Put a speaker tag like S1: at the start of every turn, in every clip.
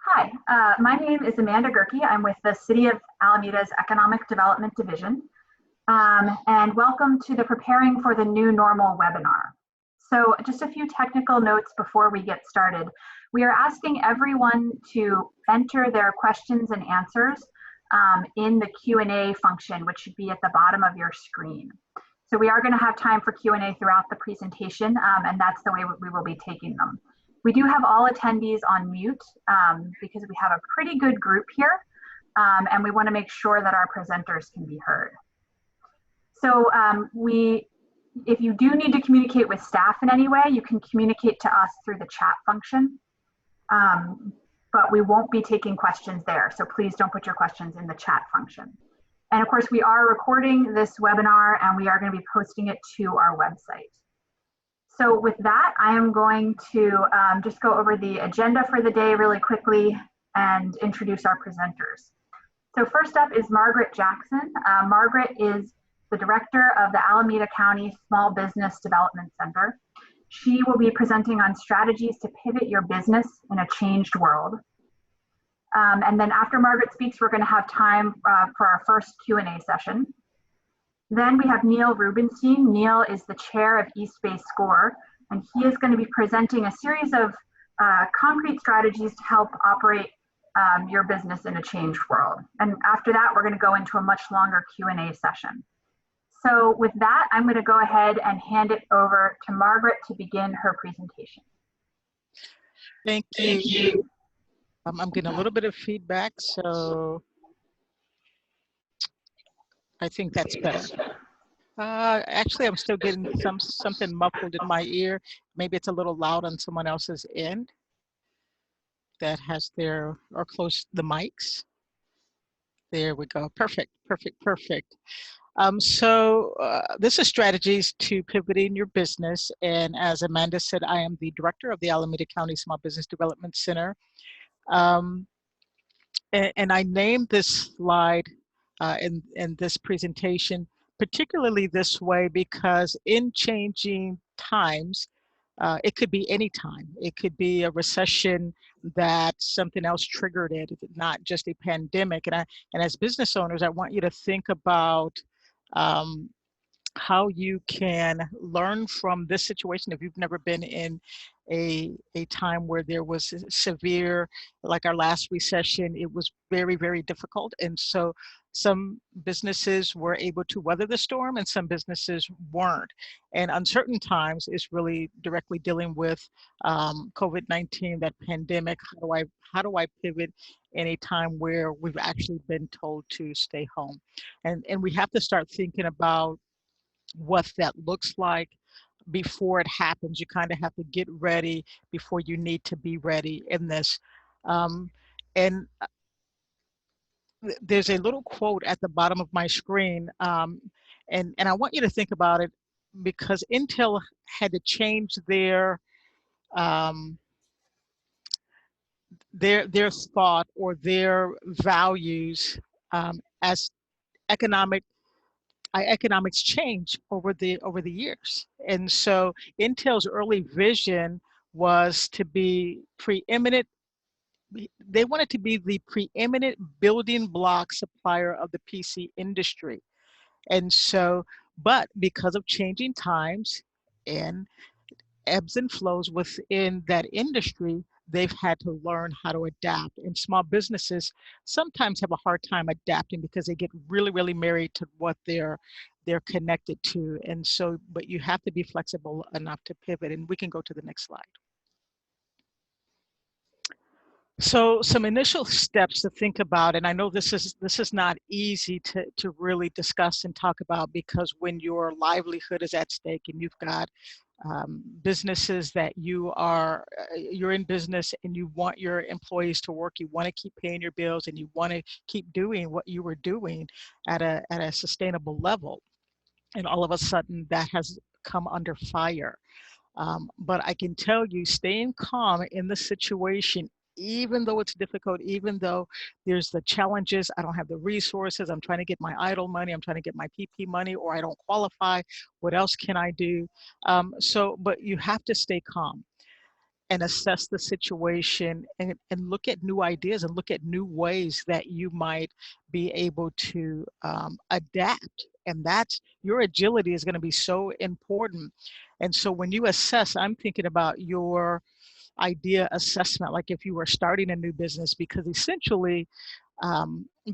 S1: Hi, my name is Amanda Gerke. I'm with the City of Alameda's Economic Development Division. And welcome to the Preparing for the New Normal webinar. So just a few technical notes before we get started. We are asking everyone to enter their questions and answers in the Q&A function, which should be at the bottom of your screen. So we are going to have time for Q&A throughout the presentation, and that's the way we will be taking them. We do have all attendees on mute because we have a pretty good group here, and we want to make sure that our presenters can be heard. So if you do need to communicate with staff in any way, you can communicate to us through the chat function, but we won't be taking questions there. So please don't put your questions in the chat function. And of course, we are recording this webinar and we are going to be posting it to our website. So with that, I am going to just go over the agenda for the day really quickly and introduce our presenters. So first up is Margaret Jackson. Margaret is the director of the Alameda County Small Business Development Center. She will be presenting on strategies to pivot your business in a changed world. And then after Margaret speaks, we're going to have time for our first Q&A session. Then we have Neil Rubenstein. Neil is the chair of East Bay SCORE, and he is going to be presenting a series of concrete strategies to help operate your business in a changed world. And after that, we're going to go into a much longer Q&A session. So with that, I'm going to go ahead and hand it over to Margaret to begin her presentation.
S2: Thank you. I'm getting a little bit of feedback, so I think that's better. Actually, I'm still getting something muffled in my ear. Maybe it's a little loud on someone else's end that has or close the mics. There we go. Perfect. This is strategies to pivoting your business. And as Amanda said, I am the director of the Alameda County Small Business Development Center. And I named this slide in this presentation, particularly this way, because in changing times, it could be any time. It could be a recession that something else triggered it, not just a pandemic. And as business owners, I want you to think about how you can learn from this situation. If you've never been in a time where there was severe, like our last recession, it was very, very difficult. And so some businesses were able to weather the storm and some businesses weren't. And uncertain times is really directly dealing with COVID-19, that pandemic. How do I pivot in a time where we've actually been told to stay home? And we have to start thinking about what that looks like before it happens. You kind of have to get ready before you need to be ready in this. And there's a little quote at the bottom of my screen, and I want you to think about it, because Intel had to change their thought or their values as economics change over the years. And so Intel's early vision was to be preeminent. They wanted to be the preeminent building block supplier of the PC industry. And so, but because of changing times and ebbs and flows within that industry, they've had to learn how to adapt. And small businesses sometimes have a hard time adapting because they get really, really married to what they're connected to. And so, but you have to be flexible enough to pivot. And we can go to the next slide. So some initial steps to think about, and I know this is not easy to really discuss and talk about, because when your livelihood is at stake and you've got businesses that you're in business and you want your employees to work, you want to keep paying your bills, and you want to keep doing what you were doing at a sustainable level, and all of a sudden that has come under fire. But I can tell you, staying calm in the situation, even though it's difficult, even though there's the challenges, I don't have the resources, I'm trying to get my idle money, I'm trying to get my PP money, or I don't qualify, what else can I do? But you have to stay calm. and assess the situation and look at new ideas and look at new ways that you might be able to adapt. And that's your agility is going to be so important. And so when you assess, I'm thinking about your idea assessment, like if you were starting a new business, because essentially,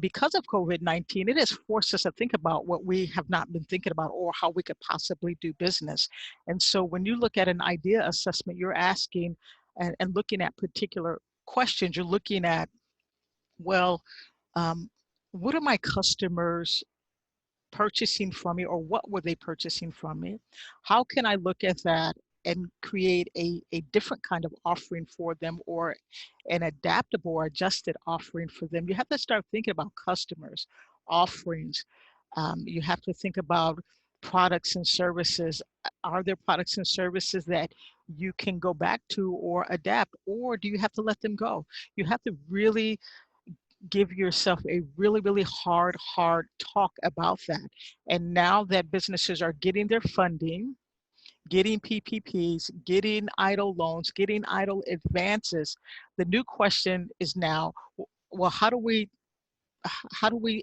S2: because of COVID-19, it has forced us to think about what we have not been thinking about or how we could possibly do business. And so when you look at an idea assessment, you're asking and looking at particular questions. You're looking at, well, um, what are my customers purchasing from me, or what were they purchasing from me? How can I look at that and create a different kind of offering for them, or an adaptable or adjusted offering for them? You have to start thinking about customers, offerings. You have to think about products and services. Are there products and services that you can go back to or adapt, or do you have to let them go? You have to really give yourself a really, really hard talk about that. And now that businesses are getting their funding, getting PPPs, getting idle loans, getting idle advances, the new question is now, well, how do we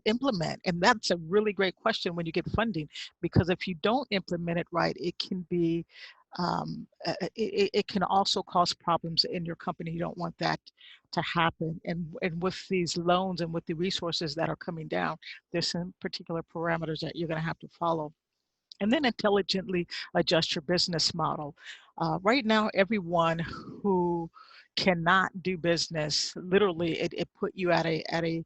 S2: implement? And that's a really great question when you get funding, because if you don't implement it right, it can be, it can also cause problems in your company. You don't want that to happen. And with these loans and with the resources that are coming down, there's some particular parameters that you're going to have to follow. And then intelligently adjust your business model. Right now, everyone who cannot do business, literally, it put you at a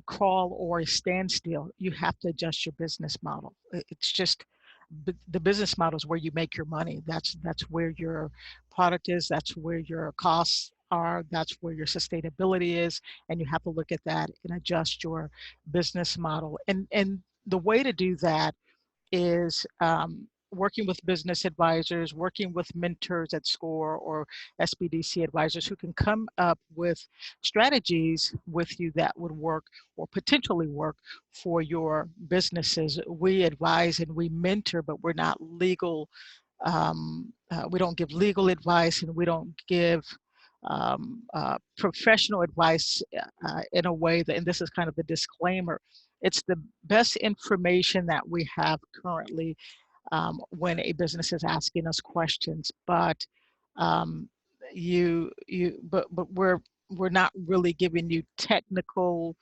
S2: crawl or a standstill. You have to adjust your business model. It's just the business model is where you make your money. That's where your product is. That's where your costs are. That's where your sustainability is. And you have to look at that and adjust your business model. And the way to do that is working with business advisors, working with mentors at SCORE or SBDC advisors who can come up with strategies with you that would work or potentially work for your businesses. We advise and we mentor, but we're not legal. We don't give legal advice, and we don't give professional advice in a way that, and this is kind of the disclaimer, it's the best information that we have currently when a business is asking us questions, but um, but we're not really giving you technical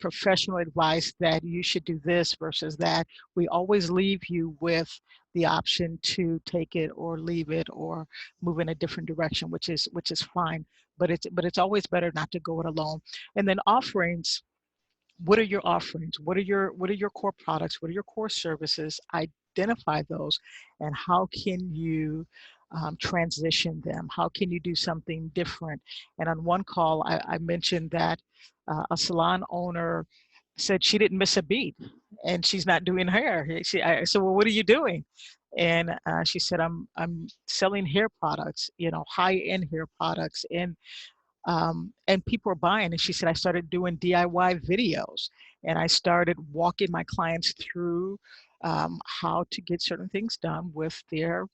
S2: professional advice that you should do this versus that. We always leave you with the option to take it or leave it or move in a different direction, which is fine. But it's always better not to go it alone. And then offerings. What are your offerings? What are your core products? What are your core services? Identify those, and how can you transition them? How can you do something different? And on one call, I mentioned that a salon owner said she didn't miss a beat, and she's not doing hair. I said, well, what are you doing? And she said, I'm selling hair products, high-end hair products, and people are buying. And she said, I started doing DIY videos, and I started walking my clients through how to get certain things done with their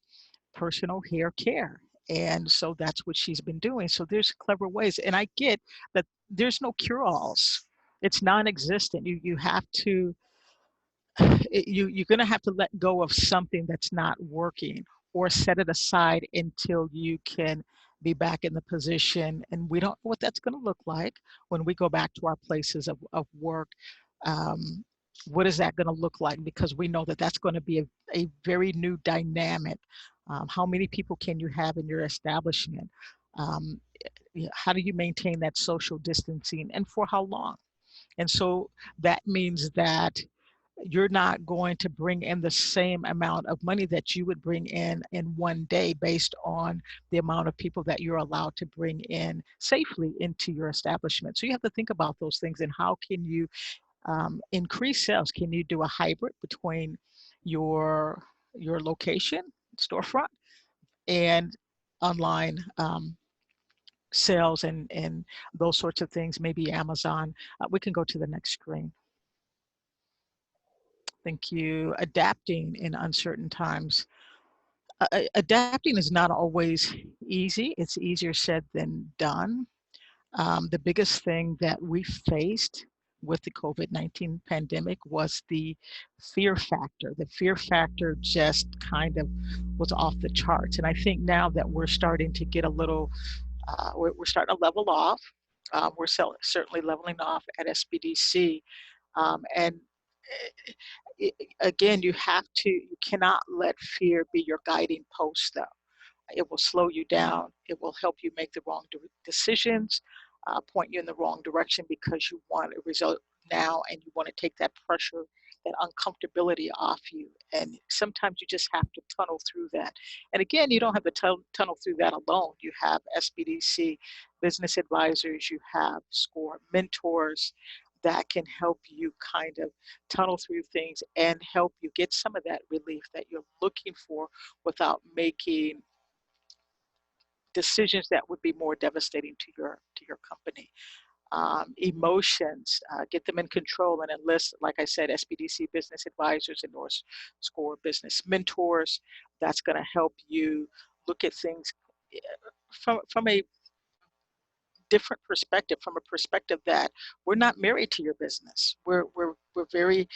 S2: personal hair care. And so that's what she's been doing. So there's clever ways. And I get that there's no cure-alls. It's non-existent. You have to you're going to have to let go of something that's not working, or set it aside until you can be back in the position. And we don't know what that's going to look like when we go back to our places of work. um, what is that going to look like? Because we know that that's going to be a very new dynamic. How many people can you have in your establishment? um, how do you maintain that social distancing, and for how long? And so that means that you're not going to bring in the same amount of money that you would bring in one day, based on the amount of people that you're allowed to bring in safely into your establishment. So you have to think about those things, and how can you increase sales? Can you do a hybrid between your location, storefront, and online sales, and those sorts of things, maybe Amazon? We can go to the next screen. Thank you. Adapting in uncertain times. Adapting is not always easy. It's easier said than done. The biggest thing that we faced with the COVID-19 pandemic was the fear factor. The fear factor just kind of was off the charts. And I think now that we're starting to get a little, we're starting to level off. Certainly leveling off at SBDC. And again, you cannot let fear be your guiding post though. It will slow you down. It will help you make the wrong decisions, point you in the wrong direction because you want a result now and you want to take that pressure, that uncomfortability off you. And sometimes you just have to tunnel through that. And again, you don't have to tunnel through that alone. You have SBDC business advisors, you have SCORE mentors that can help you kind of tunnel through things and help you get some of that relief that you're looking for without making decisions that would be more devastating to your company. Emotions, get them in control and enlist, like I said, SBDC business advisors and or SCORE business mentors. That's going to help you look at things from a different perspective, from a perspective that we're not married to your business. We're very,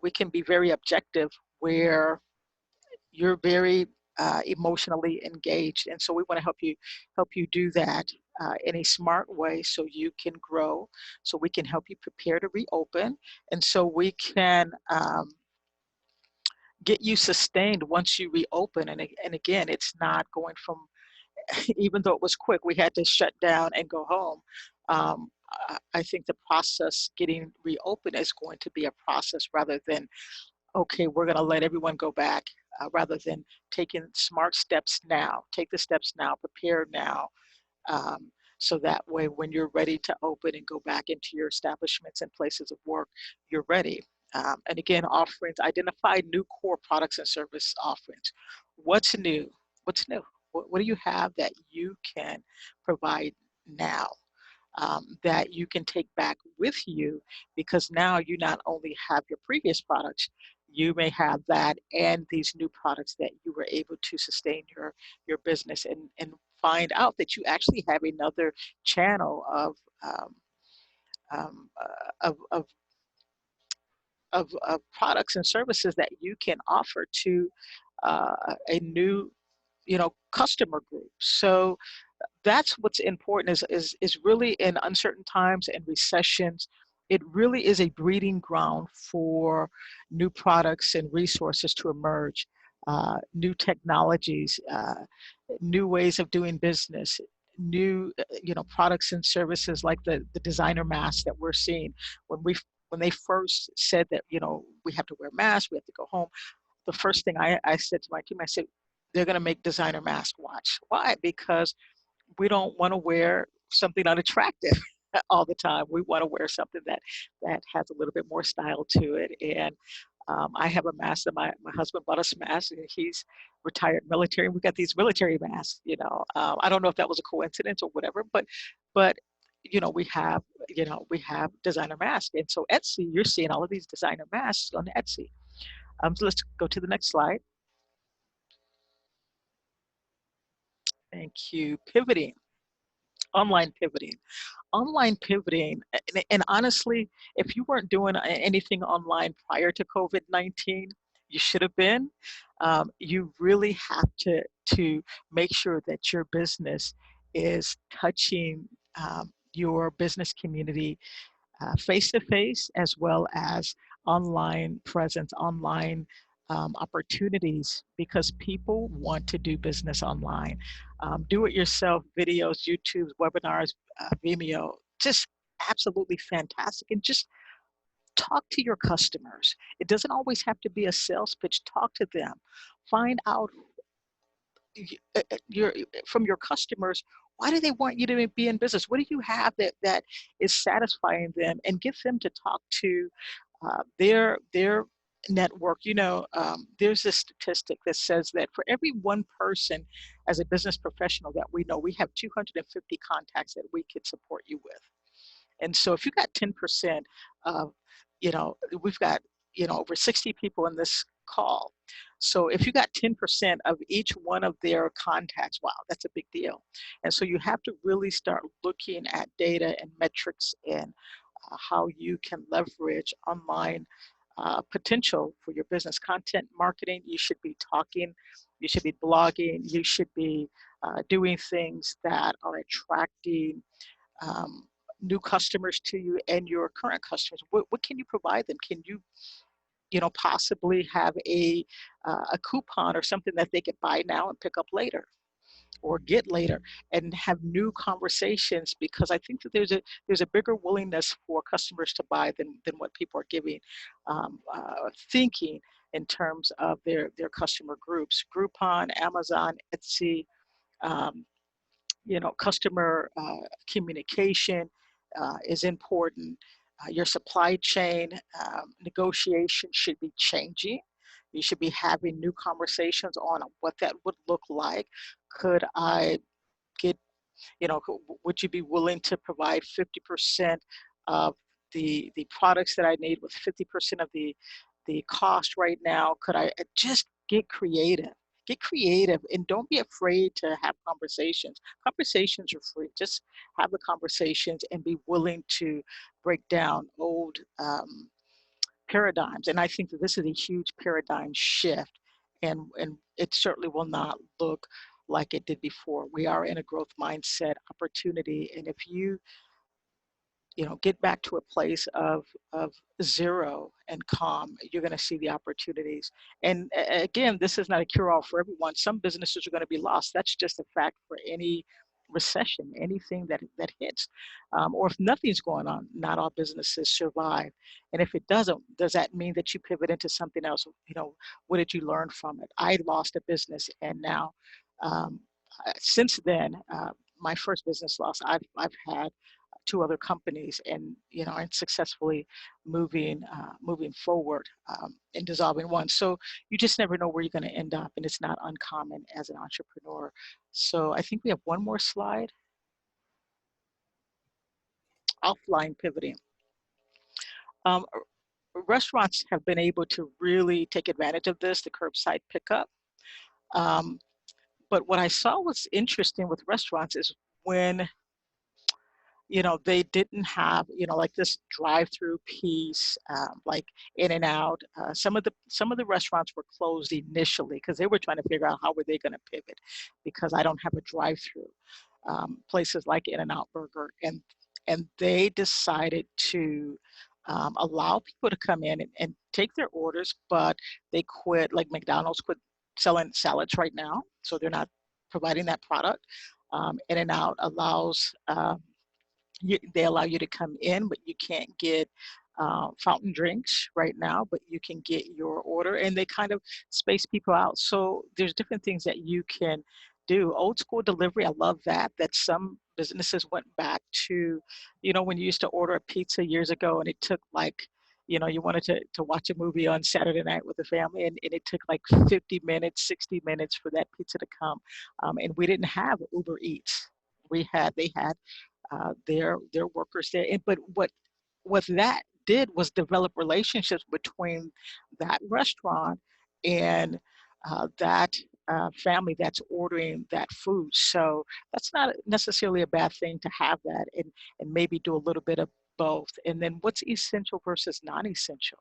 S2: we can be very objective where you're very emotionally engaged, and so we want to help you do that in a smart way so you can grow, so we can help you prepare to reopen, and so we can get you sustained once you reopen. And again, it's not going from even though it was quick, we had to shut down and go home. I think the process getting reopened is going to be a process rather than, okay, we're going to let everyone go back, rather than taking smart steps now. Take the steps now, prepare now, so that way when you're ready to open and go back into your establishments and places of work, you're ready. And again, offerings, identify new core products and service offerings. What's new? What's new? What do you have that you can provide now? That you can take back with you, because now you not only have your previous products, you may have that and these new products that you were able to sustain your business, and find out that you actually have another channel um, of of products and services that you can offer to a new customer group. So that's what's important, is really in uncertain times and recessions, it really is a breeding ground for new products and resources to emerge, new technologies, new ways of doing business, new products and services like the designer masks that we're seeing. When they first said that we have to wear masks, we have to go home, the first thing I said to my team, I said, they're going to make designer mask watch. Why? Because we don't want to wear something unattractive all the time. We want to wear something that has a little bit more style to it. And I have a mask that my husband bought us masks, and he's retired military. We got these military masks. I don't know if that was a coincidence or whatever, but we have designer masks. And so Etsy, you're seeing all of these designer masks on Etsy. So let's go to the next slide. Thank you. Pivoting, online pivoting. Online pivoting, and honestly, if you weren't doing anything online prior to COVID-19, you should have been. You really have to make sure that your business is touching your business community face to face, as well as online presence, online opportunities, because people want to do business online. Do it yourself videos, YouTube, webinars, Vimeo, just absolutely fantastic. And just talk to your customers. It doesn't always have to be a sales pitch. Talk to them. Find out from your customers, why do they want you to be in business? What do you have that is satisfying them, and get them to talk to their network. There's this statistic that says that for every one person as a business professional that we know, we have 250 contacts that we could support you with. And so if you got 10% of, we've got over 60 people in this call. So if you got 10% of each one of their contacts, wow, that's a big deal. And so you have to really start looking at data and metrics and how you can leverage online potential for your business. Content marketing, you should be talking, you should be blogging, you should be doing things that are attracting um, new customers to you and your current customers. What can you provide them? Can you know, possibly have a coupon or something that they could buy now and pick up later or get later, and have new conversations? Because I think that there's a bigger willingness for customers to buy than what people are giving thinking in terms of their customer groups. Groupon, Amazon, Etsy, um, you know, customer communication is important. Your supply chain negotiation should be changing. You should be having new conversations on what that would look like. Could I get, you know, would you be willing to provide 50% of the products that I need with 50% of the cost right now? Could I just get creative? Get creative and don't be afraid to have conversations. Conversations are free. Just have the conversations and be willing to break down old paradigms. And I think that this is a huge paradigm shift, and it certainly will not look like it did before. We are in a growth mindset opportunity, and if you know, get back to a place of zero and calm, you're going to see the opportunities. And again, this is not a cure-all for everyone. Some businesses are going to be lost. That's just a fact for any recession, anything that hits. Or if nothing's going on, not all businesses survive. And if it doesn't, does that mean that you pivot into something else? You know, what did you learn from it? I lost a business, and now um, since then, my first business loss, I've had two other companies, and you know, and successfully moving forward and dissolving one. So you just never know where you're going to end up, and it's not uncommon as an entrepreneur. So I think we have one more slide. Offline pivoting. Um, Restaurants have been able to really take advantage of this, the curbside pickup. Um, but what I saw was interesting with restaurants is when, you know, they didn't have, you know, like this drive-through piece, like In and Out. Some of the restaurants were closed initially because they were trying to figure out how were they going to pivot, because I don't have a drive-through. Places like In and Out Burger, and they decided to allow people to come in and take their orders, but they quit. Like McDonald's quit selling salads right now, so they're not providing that product. In and Out allows they allow you to come in, but you can't get fountain drinks right now, but you can get your order, and they kind of space people out. So there's different things that you can do. Old school delivery, I love that some businesses went back to, you know, when you used to order a pizza years ago and it took like, you know, you wanted to watch a movie on Saturday night with the family, and it took like 50 minutes, 60 minutes for that pizza to come. And we didn't have Uber Eats. They had their workers there. But what that did was develop relationships between that restaurant and that family that's ordering that food. So that's not necessarily a bad thing to have that, and maybe do a little bit of both. And then what's essential versus non-essential?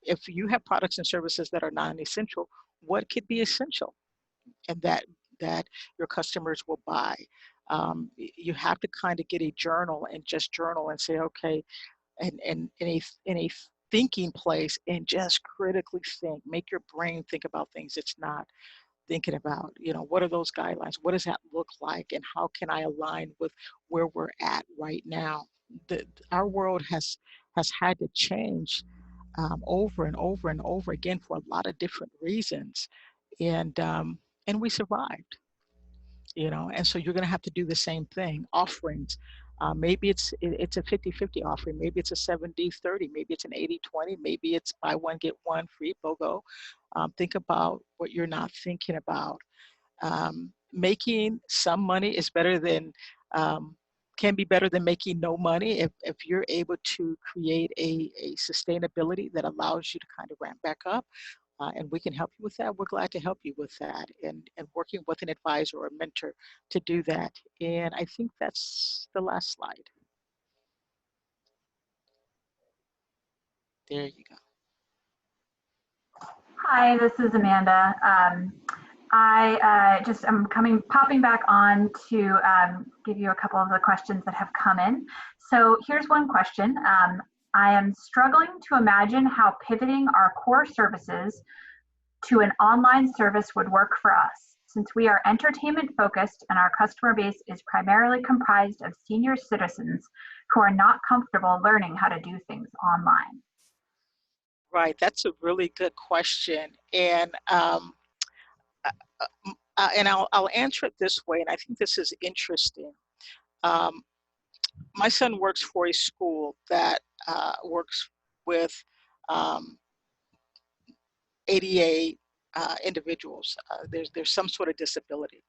S2: If you have products and services that are non-essential, what could be essential and that your customers will buy? You have to kind of get a journal and just journal and say, okay, and in a thinking place, and just critically think, make your brain think about things it's not thinking about. You know, what are those guidelines? What does that look like? And how can I align with where we're at right now? Our world has had to change over and over and over again for a lot of different reasons, and we survived, you know. And so you're going to have to do the same thing. Offerings, maybe it's a 50-50 offering, maybe it's a 70-30, maybe it's an 80-20, maybe it's buy one get one free, BOGO. Think about what you're not thinking about. Making some money is better than can be better than making no money if you're able to create a sustainability that allows you to kind of ramp back up. And we can help you with that. We're glad to help you with that, and working with an advisor or a mentor to do that. And I think that's the last slide. There you go.
S1: Hi, this is Amanda. I just am popping back on to give you a couple of the questions that have come in. So here's one question. I am struggling to imagine how pivoting our core services to an online service would work for us, since we are entertainment focused and our customer base is primarily comprised of senior citizens who are not comfortable learning how to do things online.
S2: Right, that's a really good question. And I'll answer it this way, and I think this is interesting. My son works for a school that works with ADA individuals. There's some sort of disability.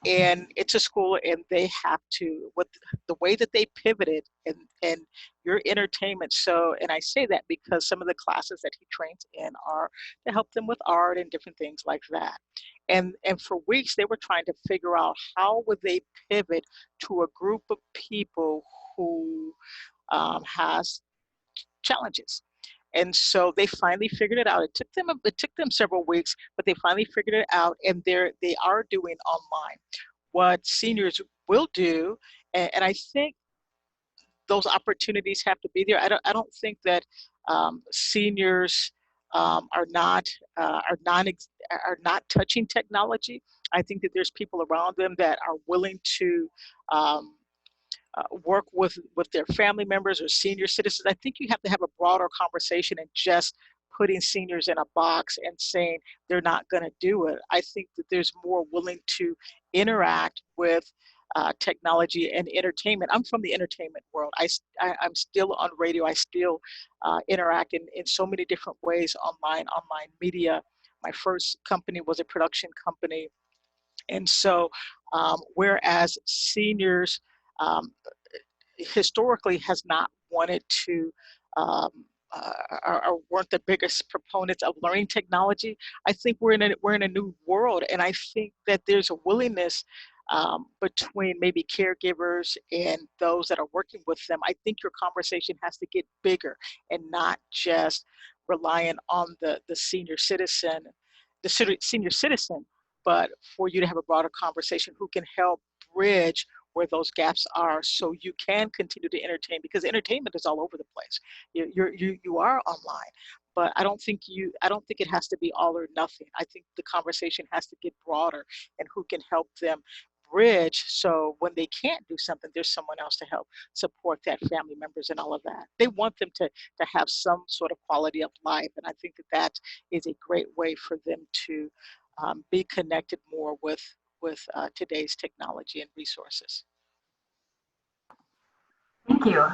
S2: And it's a school, and they have to, with the way that they pivoted and your entertainment. So, and I say that because some of the classes that he trains in are to help them with art and different things like that. And for weeks they were trying to figure out how would they pivot to a group of people who has challenges. And so they finally figured it out. It took them several weeks, but they finally figured it out, and they are doing online what seniors will do. And I think those opportunities have to be there. I don't think that seniors are not are not touching technology. I think that there's people around them that are willing to work with their family members or senior citizens. I think you have to have a broader conversation and just putting seniors in a box and saying they're not going to do it. I think that there's more willing to interact with technology and entertainment. I'm from the entertainment world. I'm still on radio. I still interact in so many different ways online media. My first company was a production company. And so whereas seniors historically has not wanted to um, or weren't the biggest proponents of learning technology. I think we're in a new world, and I think that there's a willingness between maybe caregivers and those that are working with them. I think your conversation has to get bigger and not just relying on the senior citizen, senior citizen, but for you to have a broader conversation who can help bridge where those gaps are, so you can continue to entertain, because entertainment is all over the place. You are online, but I don't think it has to be all or nothing. I think the conversation has to get broader, and who can help them bridge, so when they can't do something, there's someone else to help support that, family members and all of that. They want them to have some sort of quality of life, and I think that is a great way for them to be connected more with today's technology and resources.
S1: Thank you.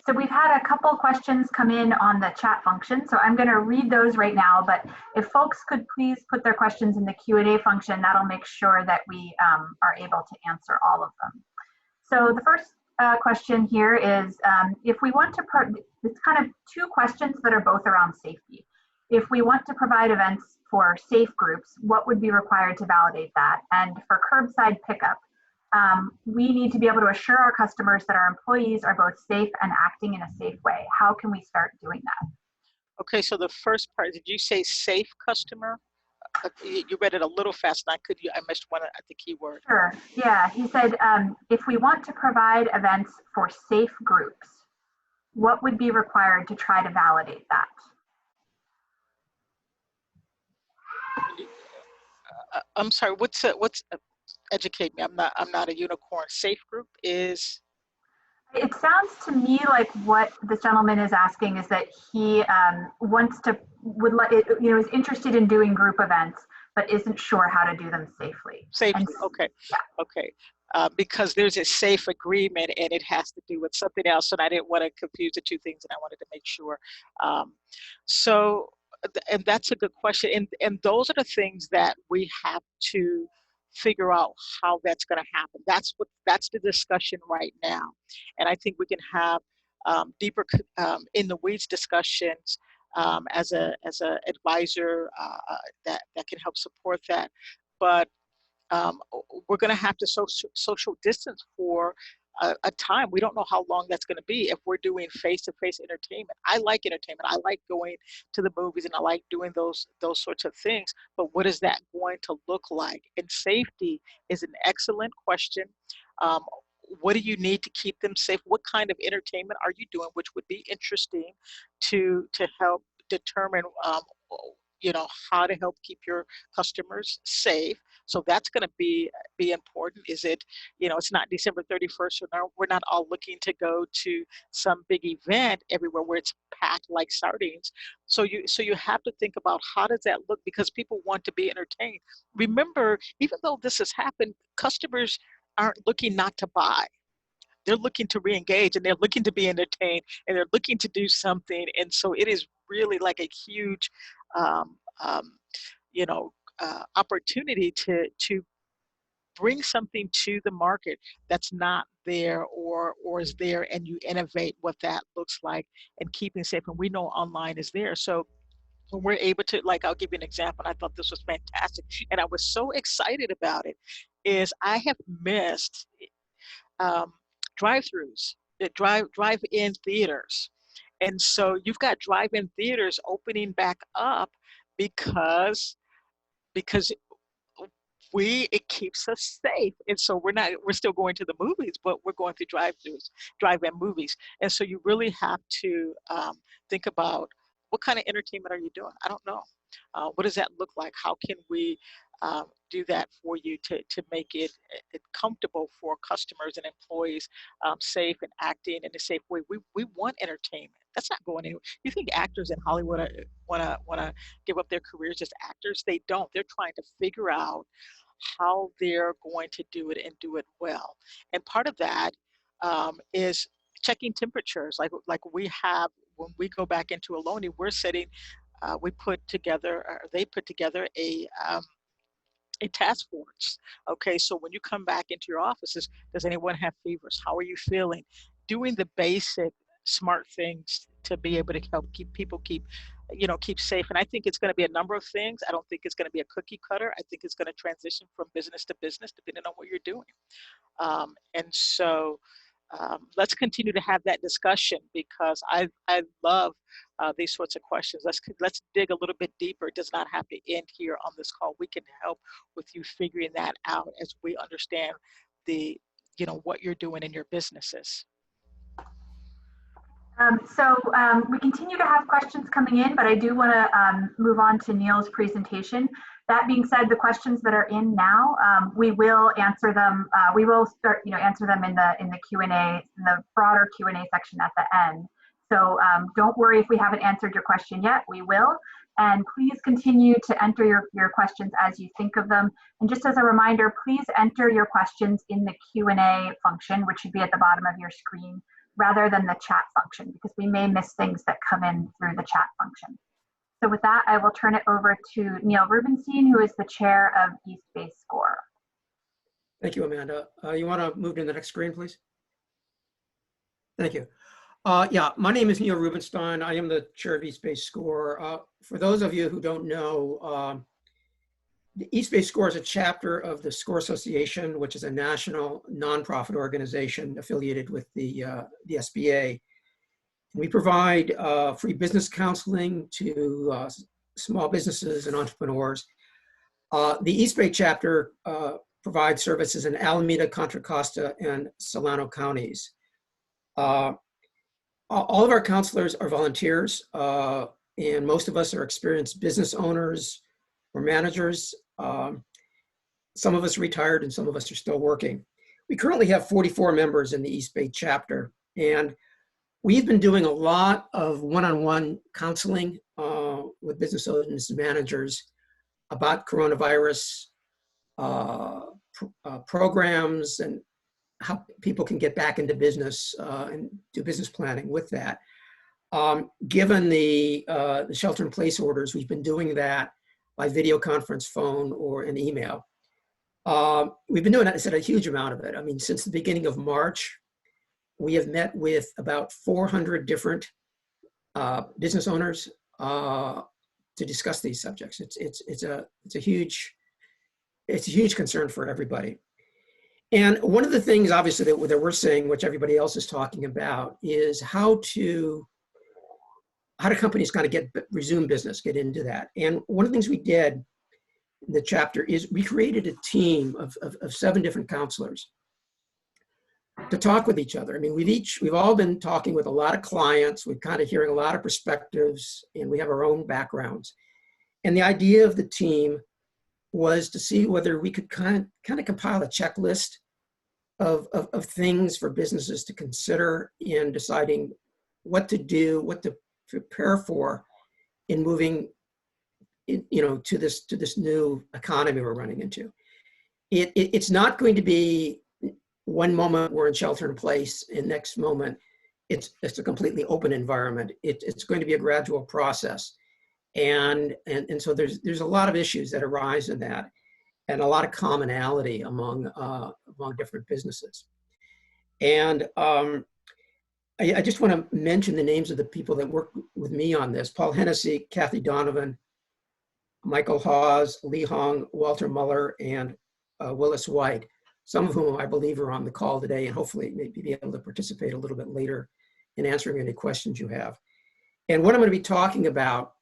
S1: So we've had a couple questions come in on the chat function, so I'm going to read those right now, but if folks could please put their questions in the Q&A function, that'll make sure that we are able to answer all of them. So the first question here is, if we want to, it's kind of two questions that are both around safety. If we want to provide events for safe groups, what would be required to validate that? And for curbside pickup, we need to be able to assure our customers that our employees are both safe and acting in a safe way. How can we start doing that?
S2: Okay, so the first part, did you say safe customer? You read it a little fast, and I missed one at the keyword.
S1: Sure, yeah, he said, if we want to provide events for safe groups, what would be required to try to validate that?
S2: I'm sorry, what's educate me. I'm not a unicorn. Safe group is?
S1: It sounds to me like what this gentleman is asking is that he is interested in doing group events, but isn't sure how to do them safely.
S2: Safely, okay, yeah. Okay. Because there's a safe agreement, and it has to do with something else, and I didn't want to confuse the two things, and I wanted to make sure. And that's a good question, and those are the things that we have to figure out how that's going to happen. That's what That's the discussion right now. And I think we can have deeper in the weeds discussions as a advisor that can help support that. But we're going to have to social distance for a time. We don't know how long that's going to be if we're doing face-to-face entertainment. I like entertainment. I like going to the movies and I like doing those sorts of things. But what is that going to look like? And safety is an excellent question. Um, what do you need to keep them safe? What kind of entertainment are you doing, which would be interesting to help determine how to help keep your customers safe. So that's going to be important. Is it, it's not December 31st, so now we're not all looking to go to some big event everywhere where it's packed like sardines. So you have to think about how does that look, because people want to be entertained. Remember, even though this has happened, customers aren't looking not to buy. They're looking to re-engage and they're looking to be entertained and they're looking to do something. And so it is really like a huge, um, um, opportunity to bring something to the market that's not there or is there, and you innovate what that looks like and keeping safe. And we know online is there. So when we're able to, like, I'll give you an example. And I thought this was fantastic. And I was so excited about it, is I have missed um, drive-throughs, drive-in theaters. And so you've got drive-in theaters opening back up because because it keeps us safe. And so we're still going to the movies, but we're going through drive-in movies. And so you really have to think about, what kind of entertainment are you doing? I don't know. What does that look like? How can we do that for you to make it comfortable for customers and employees, safe and acting in a safe way? We want entertainment. That's not going anywhere. You think actors in Hollywood wanna give up their careers as actors? They don't. They're trying to figure out how they're going to do it and do it well. And part of that is checking temperatures, like we have when we go back into Aloni. We're setting, we put together, or they put together a task force. Okay, so when you come back into your offices, does anyone have fevers? How are you feeling? Doing the basic smart things to be able to help keep safe. And I think it's going to be a number of things. I don't think it's going to be a cookie cutter. I think it's going to transition from business to business depending on what you're doing. And so let's continue to have that discussion, because I love these sorts of questions. Let's dig a little bit deeper. It does not have to end here on this call. We can help with you figuring that out as we understand what you're doing in your businesses.
S1: We continue to have questions coming in, but I do want to move on to Neil's presentation. That being said, the questions that are in now, we will answer them. We will start, answer them in the Q&A, in the broader Q&A section at the end. So don't worry if we haven't answered your question yet. We will. And please continue to enter your questions as you think of them. And just as a reminder, please enter your questions in the Q&A function, which should be at the bottom of your screen, rather than the chat function, because we may miss things that come in through the chat function. So with that, I will turn it over to Neil Rubenstein, who is the chair of East Bay SCORE.
S3: Thank you, Amanda. You want to move to the next screen, please? Thank you. Yeah, my name is Neil Rubenstein. I am the chair of East Bay SCORE. For those of you who don't know, the East Bay SCORE is a chapter of the SCORE Association, which is a national nonprofit organization affiliated with the SBA. We provide free business counseling to small businesses and entrepreneurs. The East Bay chapter provides services in Alameda, Contra Costa, and Solano counties. All of our counselors are volunteers, and most of us are experienced business owners or managers. Some of us are retired and some of us are still working. We currently have 44 members in the East Bay chapter, and we've been doing a lot of one-on-one counseling with business owners and managers about coronavirus programs and how people can get back into business and do business planning with that. Given the shelter-in-place orders, we've been doing that by video conference, phone, or an email. We've been doing, I said, a huge amount of it. I mean, since the beginning of March, we have met with about 400 different business owners to discuss these subjects. It's a huge concern for everybody. And one of the things, obviously, that we're saying, which everybody else is talking about, is how do companies kind of resume business, get into that. And one of the things we did in the chapter is we created a team of 7 different counselors to talk with each other. I mean, we've all been talking with a lot of clients. We're kind of hearing a lot of perspectives, and we have our own backgrounds. And the idea of the team was to see whether we could kind of compile a checklist of things for businesses to consider in deciding what to do, what to prepare for in moving to this new economy we're running into. It's not going to be one moment we're in shelter in place, and next moment it's a completely open environment. It's going to be a gradual process. And so there's a lot of issues that arise in that, and a lot of commonality among different businesses. And I just want to mention the names of the people that work with me on this: Paul Hennessy, Kathy Donovan, Michael Hawes, Lee Hong, Walter Muller, and Willis White, some of whom I believe are on the call today, and hopefully maybe be able to participate a little bit later in answering any questions you have. And what I'm going to be talking about,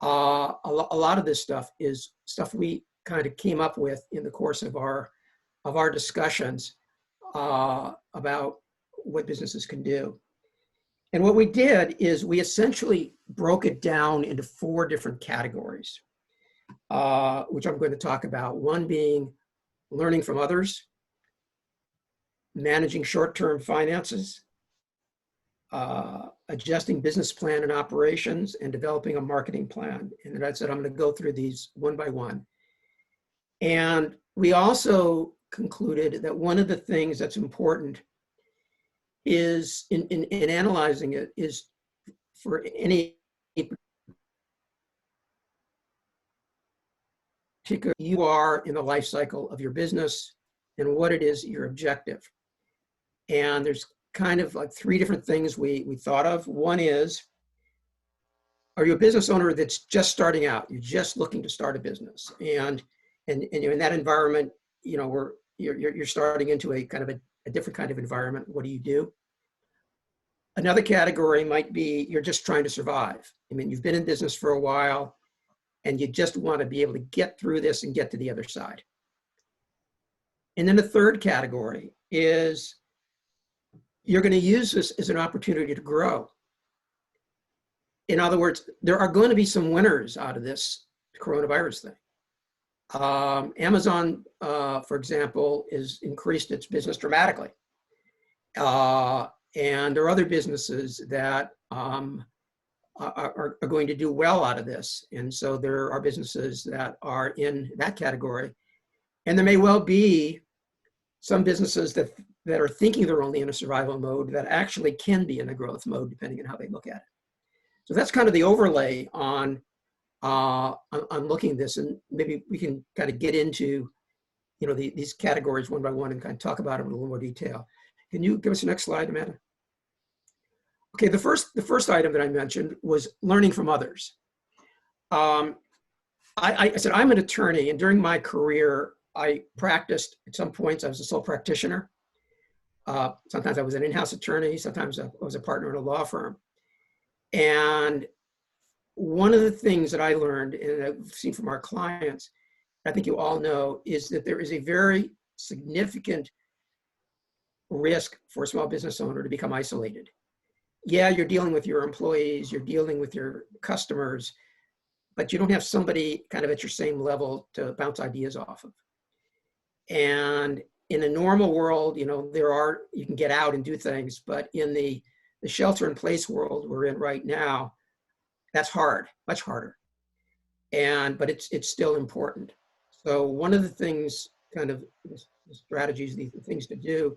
S3: a lot of this stuff is stuff we kind of came up with in the course of our discussions about what businesses can do. And what we did is we essentially broke it down into 4 different categories, which I'm going to talk about. One being learning from others, managing short-term finances, adjusting business plan and operations, and developing a marketing plan. And I said I'm going to go through these one by one. And we also concluded that one of the things that's important is in analyzing it is for any particular you are in the life cycle of your business and what it is your objective. And there's kind of like 3 different things we thought of. One is, are you a business owner that's just starting out? You're just looking to start a business, and you're in that environment, where you're starting into a kind of a different kind of environment. What do you do? Another category might be you're just trying to survive. I mean, you've been in business for a while, and you just want to be able to get through this and get to the other side. And then the third category is you're going to use this as an opportunity to grow. In other words, there are going to be some winners out of this coronavirus thing. Amazon, for example, has increased its business dramatically. And there are other businesses that are going to do well out of this. And so there are businesses that are in that category. And there may well be some businesses that are thinking they're only in a survival mode that actually can be in a growth mode, depending on how they look at it. So that's kind of the overlay on looking at this, and maybe we can kind of get into these categories one by one and kind of talk about them in a little more detail. Can you give us the next slide, Amanda? Okay, the first item that I mentioned was learning from others. I said I'm an attorney, and during my career, I practiced. At some points, I was a sole practitioner. Sometimes I was an in-house attorney. Sometimes I was a partner in a law firm. And one of the things that I learned, and I've seen from our clients, I think you all know, is that there is a very significant risk for a small business owner to become isolated. Yeah, you're dealing with your employees, you're dealing with your customers, but you don't have somebody kind of at your same level to bounce ideas off of. And in a normal world, you can get out and do things, but in the shelter in place world we're in right now, that's hard, much harder. But it's still important. So one of the things, kind of the strategies, the things to do,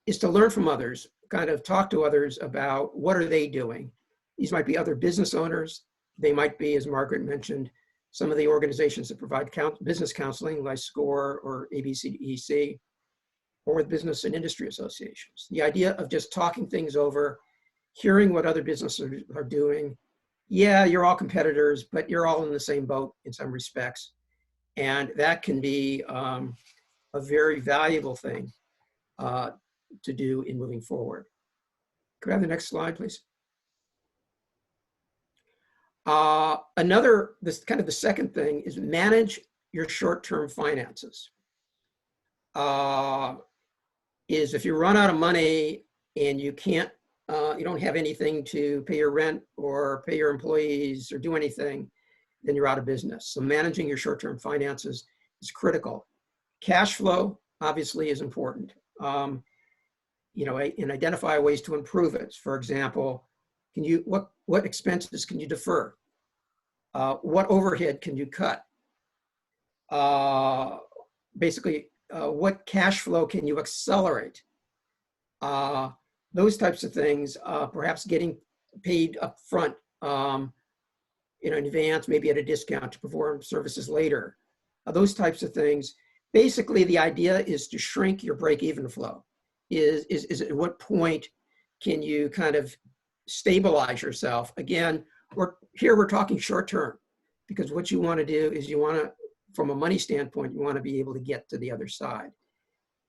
S3: is to learn from others, kind of talk to others about what are they doing. These might be other business owners. They might be, as Margaret mentioned, some of the organizations that provide business counseling, like SCORE or ABCDEC, or with business and industry associations. The idea of just talking things over, hearing what other businesses are doing. Yeah, you're all competitors, but you're all in the same boat in some respects. And that can be a very valuable thing to do in moving forward. Could I have the next slide, please? This kind of the second thing is manage your short-term finances. Is if you run out of money and you can't, you don't have anything to pay your rent or pay your employees or do anything, then you're out of business. So managing your short-term finances is critical. Cash flow obviously is important. And identify ways to improve it. For example, what expenses can you defer? What overhead can you cut? Basically, what cash flow can you accelerate? Those types of things, perhaps getting paid up front in advance, maybe at a discount to perform services later. Those types of things. Basically, the idea is to shrink your break-even flow. Is at what point can you kind of stabilize yourself? Again, we're talking short term, because what you want to do is you want to, from a money standpoint, you want to be able to get to the other side.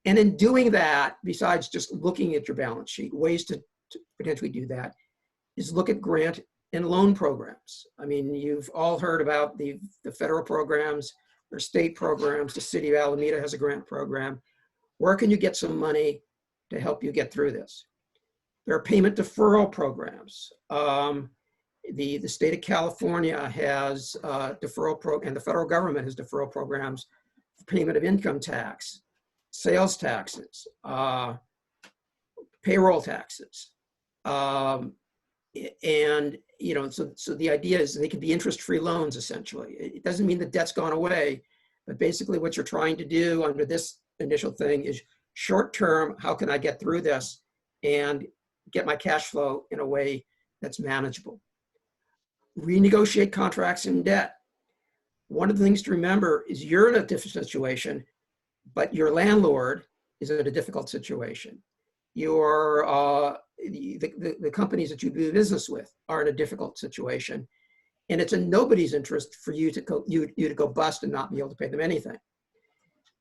S3: And in doing that, besides just looking at your balance sheet, ways to potentially do that is look at grant and loan programs. I mean, you've all heard about the federal programs or state programs. The city of Alameda has a grant program. Where can you get some money to help you get through this? There are payment deferral programs. The state of California has deferral program, and the federal government has deferral programs for payment of income tax, sales taxes, payroll taxes. So the idea is they can be interest-free loans, essentially. It doesn't mean the debt's gone away, but basically what you're trying to do under this initial thing is short-term, how can I get through this and get my cash flow in a way that's manageable? Renegotiate contracts and debt. One of the things to remember is you're in a difficult situation, but your landlord is in a difficult situation. The companies that you do business with are in a difficult situation, and it's in nobody's interest for you to go bust and not be able to pay them anything.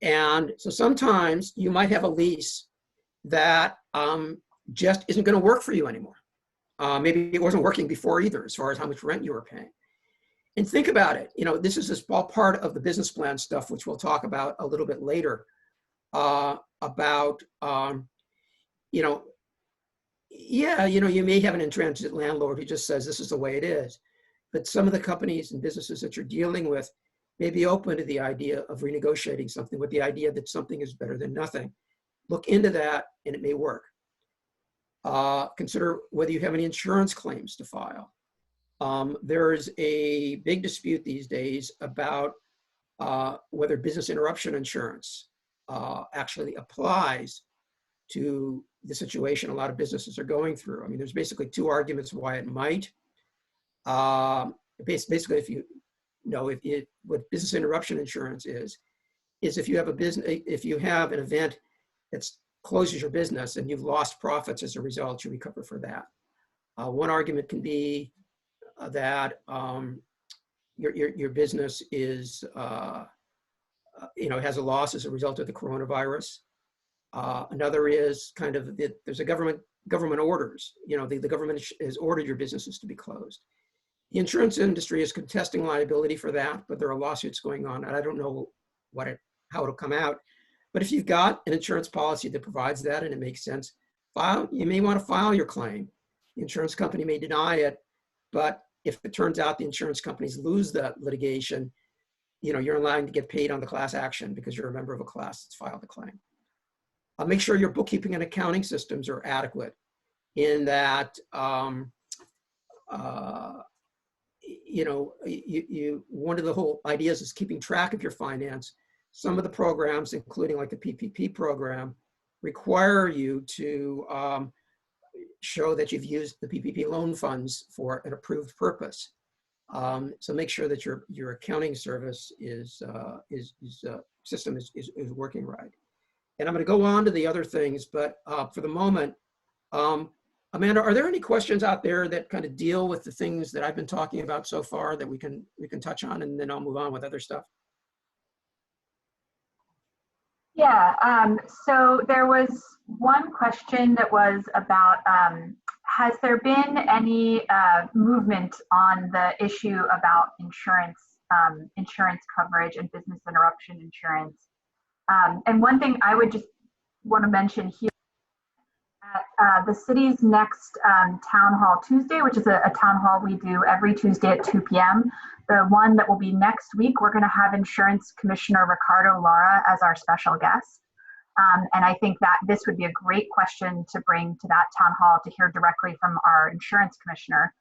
S3: And so sometimes you might have a lease that just isn't going to work for you anymore. Maybe it wasn't working before either, as far as how much rent you were paying. And think about it. This is all part of the business plan stuff, which we'll talk about a little bit later. You may have an intransigent landlord who just says this is the way it is. But some of the companies and businesses that you're dealing with may be open to the idea of renegotiating something with the idea that something is better than nothing. Look into that, and it may work. Consider whether you have any insurance claims to file. There's a big dispute these days about whether business interruption insurance actually applies to the situation a lot of businesses are going through. I mean, there's basically two arguments why it might. Basically, what business interruption insurance is if you have if you have an event that closes your business and you've lost profits as a result, you recover for that. One argument can be that your business is has a loss as a result of the coronavirus. Another is kind of there's a government orders. The government has ordered your businesses to be closed. The insurance industry is contesting liability for that, but there are lawsuits going on, and I don't know how it'll come out. But if you've got an insurance policy that provides that and it makes sense, you may want to file your claim. The insurance company may deny it, but if it turns out the insurance companies lose that litigation, you're allowed to get paid on the class action because you're a member of a class that's filed a claim. Make sure your bookkeeping and accounting systems are adequate in that one of the whole ideas is keeping track of your finance. Some of the programs, including like the PPP program, require you to show that you've used the PPP loan funds for an approved purpose. So make sure that your accounting service system is working right. And I'm going to go on to the other things, but for the moment, Amanda, are there any questions out there that kind of deal with the things that I've been talking about so far that we can touch on, and then I'll move on with other stuff?
S1: Yeah, so there was one question that was about, has there been any movement on the issue about insurance, insurance coverage and business interruption insurance? And one thing I would just want to mention here, at the city's next town hall Tuesday, which is a town hall we do every Tuesday at 2 p.m. The one that will be next week, we're going to have Insurance Commissioner Ricardo Lara as our special guest. And I think that this would be a great question to bring to that town hall to hear directly from our insurance commissioner.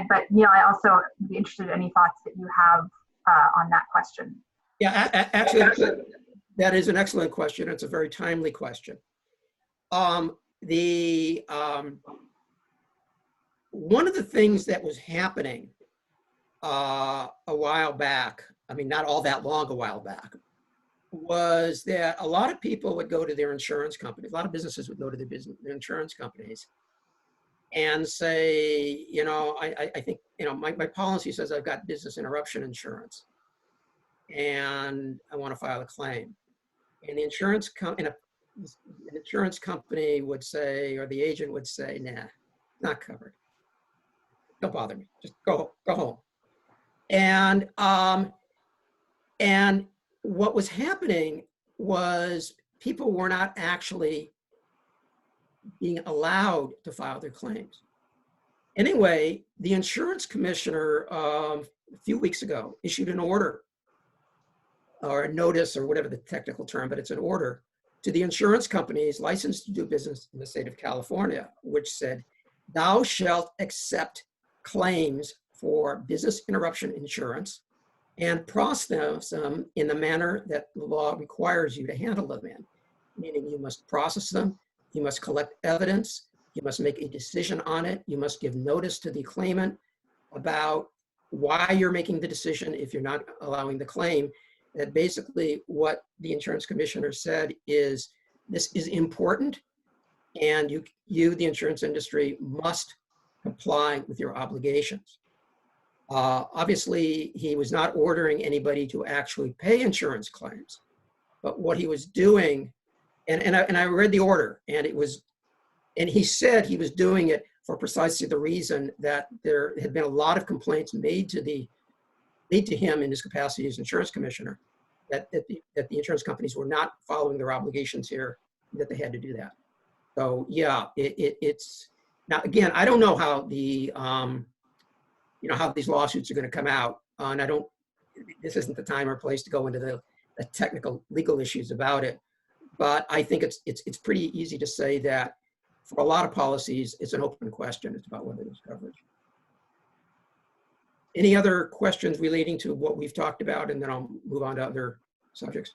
S1: But Neil, I also would be interested in any thoughts that you have on that question.
S3: Yeah, actually, that is an excellent question. It's a very timely question. One of the things that was happening a while back, I mean, not all that long a while back, was that a lot of people would go to their insurance companies, a lot of businesses would go to their insurance companies and say, you know, I think, you know, my policy says I've got business interruption insurance and I want to file a claim. And the insurance company would say, or the agent would say, nah, not covered. Don't bother me, just go home. And what was happening was people were not actually being allowed to file their claims. Anyway, the insurance commissioner a few weeks ago issued an order or a notice or whatever the technical term, but it's an order to the insurance companies licensed to do business in the state of California, which said, thou shalt accept claims for business interruption insurance and process them in the manner that the law requires you to handle them in. Meaning you must process them, you must collect evidence, you must make a decision on it, you must give notice to the claimant about why you're making the decision if you're not allowing the claim. That basically what the insurance commissioner said is, this is important and you, the insurance industry, must comply with your obligations. Obviously, he was not ordering anybody to actually pay insurance claims, but what he was doing, and I read the order, and he said he was doing it for precisely the reason that there had been a lot of complaints made to him in his capacity as insurance commissioner, that the insurance companies were not following their obligations here, that they had to do that. So yeah, it's now again, I don't know how the how these lawsuits are going to come out, and this isn't the time or place to go into the technical legal issues about it, but I think it's pretty easy to say that for a lot of policies, it's an open question. It's about whether there's coverage. Any other questions relating to what we've talked about, and then I'll move on to other subjects.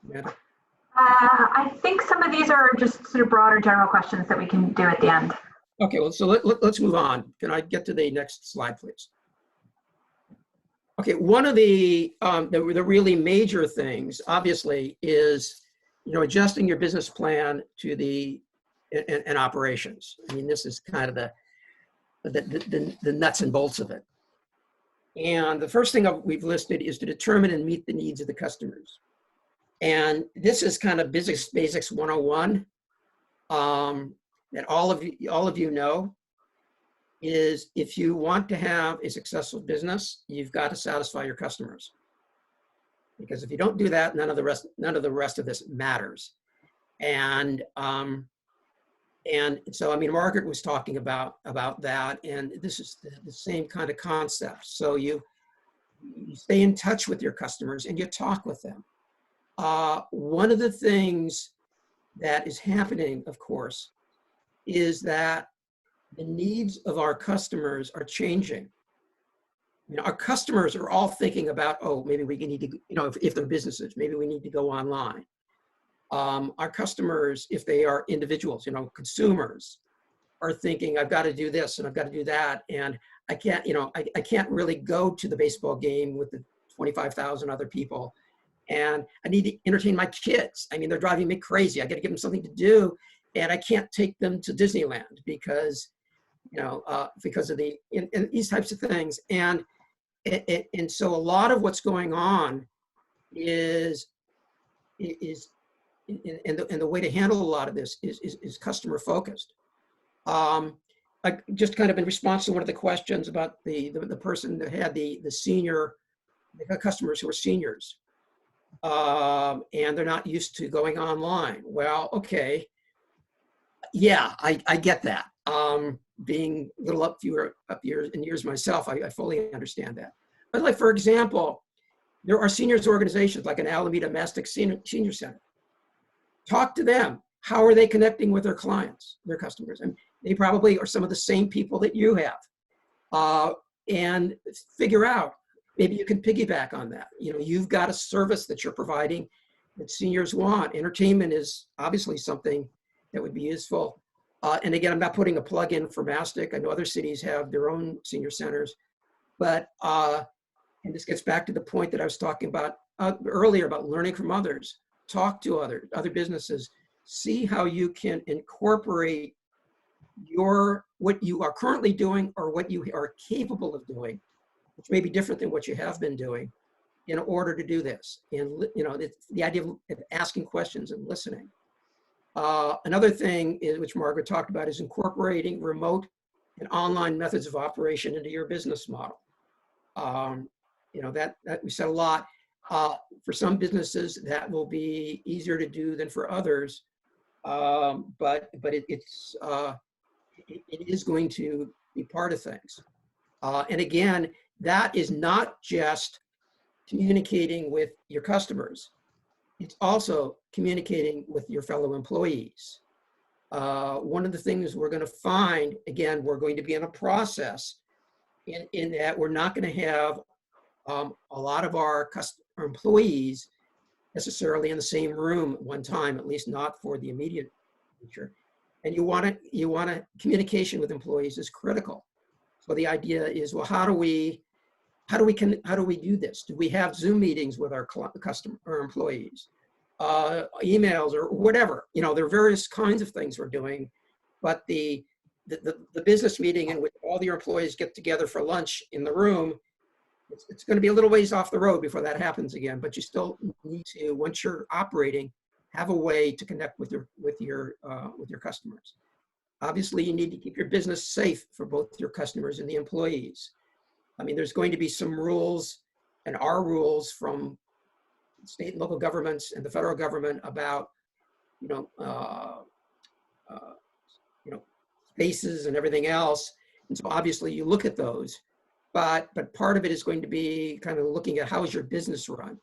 S3: Amanda?
S1: I think some of these are just sort of broader general questions that we can do at the end.
S3: Okay, well, so let's move on. Can I get to the next slide, please? Okay, one of the really major things, obviously, is adjusting your business plan to the and operations. I mean, this is kind of the nuts and bolts of it. And the first thing we've listed is to determine and meet the needs of the customers. And this is kind of Business Basics 101 that all of you know, is if you want to have a successful business, you've got to satisfy your customers. Because if you don't do that, none of the rest of this matters. And so, I mean, Margaret was talking about that, and this is the same kind of concept. So you stay in touch with your customers and you talk with them. One of the things that is happening, of course, is that the needs of our customers are changing. Our customers are all thinking about, oh, maybe we need to, if they're businesses, maybe we need to go online. Our customers, if they are individuals, consumers, are thinking, I've got to do this and I've got to do that. And I can't, I can't really go to the baseball game with the 25,000 other people. And I need to entertain my kids. I mean, they're driving me crazy. I got to give them something to do. And I can't take them to Disneyland because, because of and these types of things. And so a lot of what's going on is and the way to handle a lot of this is customer focused. I just kind of in response to one of the questions about the person that had the customers who are seniors, and they're not used to going online. Well, okay, yeah, I get that. Being a little up in years myself, I fully understand that. But like, for example, there are seniors organizations like an Alameda Mastic Senior Center. Talk to them. How are they connecting with their clients, their customers? And they probably are some of the same people that you have. And figure out, maybe you can piggyback on that. You've got a service that you're providing that seniors want. Entertainment is obviously something that would be useful. And again, I'm not putting a plug in for Mastic. I know other cities have their own senior centers, but, and this gets back to the point that I was talking about earlier about learning from others. Talk to other businesses. See how you can incorporate what you are currently doing or what you are capable of doing, which may be different than what you have been doing, in order to do this. And the idea of asking questions and listening. Another thing which Margaret talked about is incorporating remote and online methods of operation into your business model. That we said a lot. For some businesses, that will be easier to do than for others, but it is going to be part of things. And again, that is not just communicating with your customers. It's also communicating with your fellow employees. One of the things we're going to find, again, we're going to be in a process in that we're not going to have a lot of our employees necessarily in the same room at one time, at least not for the immediate future. And you want communication with employees is critical. So the idea is, well, how do we do this? Do we have Zoom meetings with our employees, emails or whatever? There are various kinds of things we're doing, but the business meeting in which all your employees get together for lunch in the room, it's going to be a little ways off the road before that happens again. But you still need to, once you're operating, have a way to connect with your customers. Obviously, you need to keep your business safe for both your customers and the employees. I mean, there's going to be some rules, and our rules from state and local governments and the federal government about, spaces and everything else. And so obviously you look at those, but part of it is going to be kind of looking at how is your business run.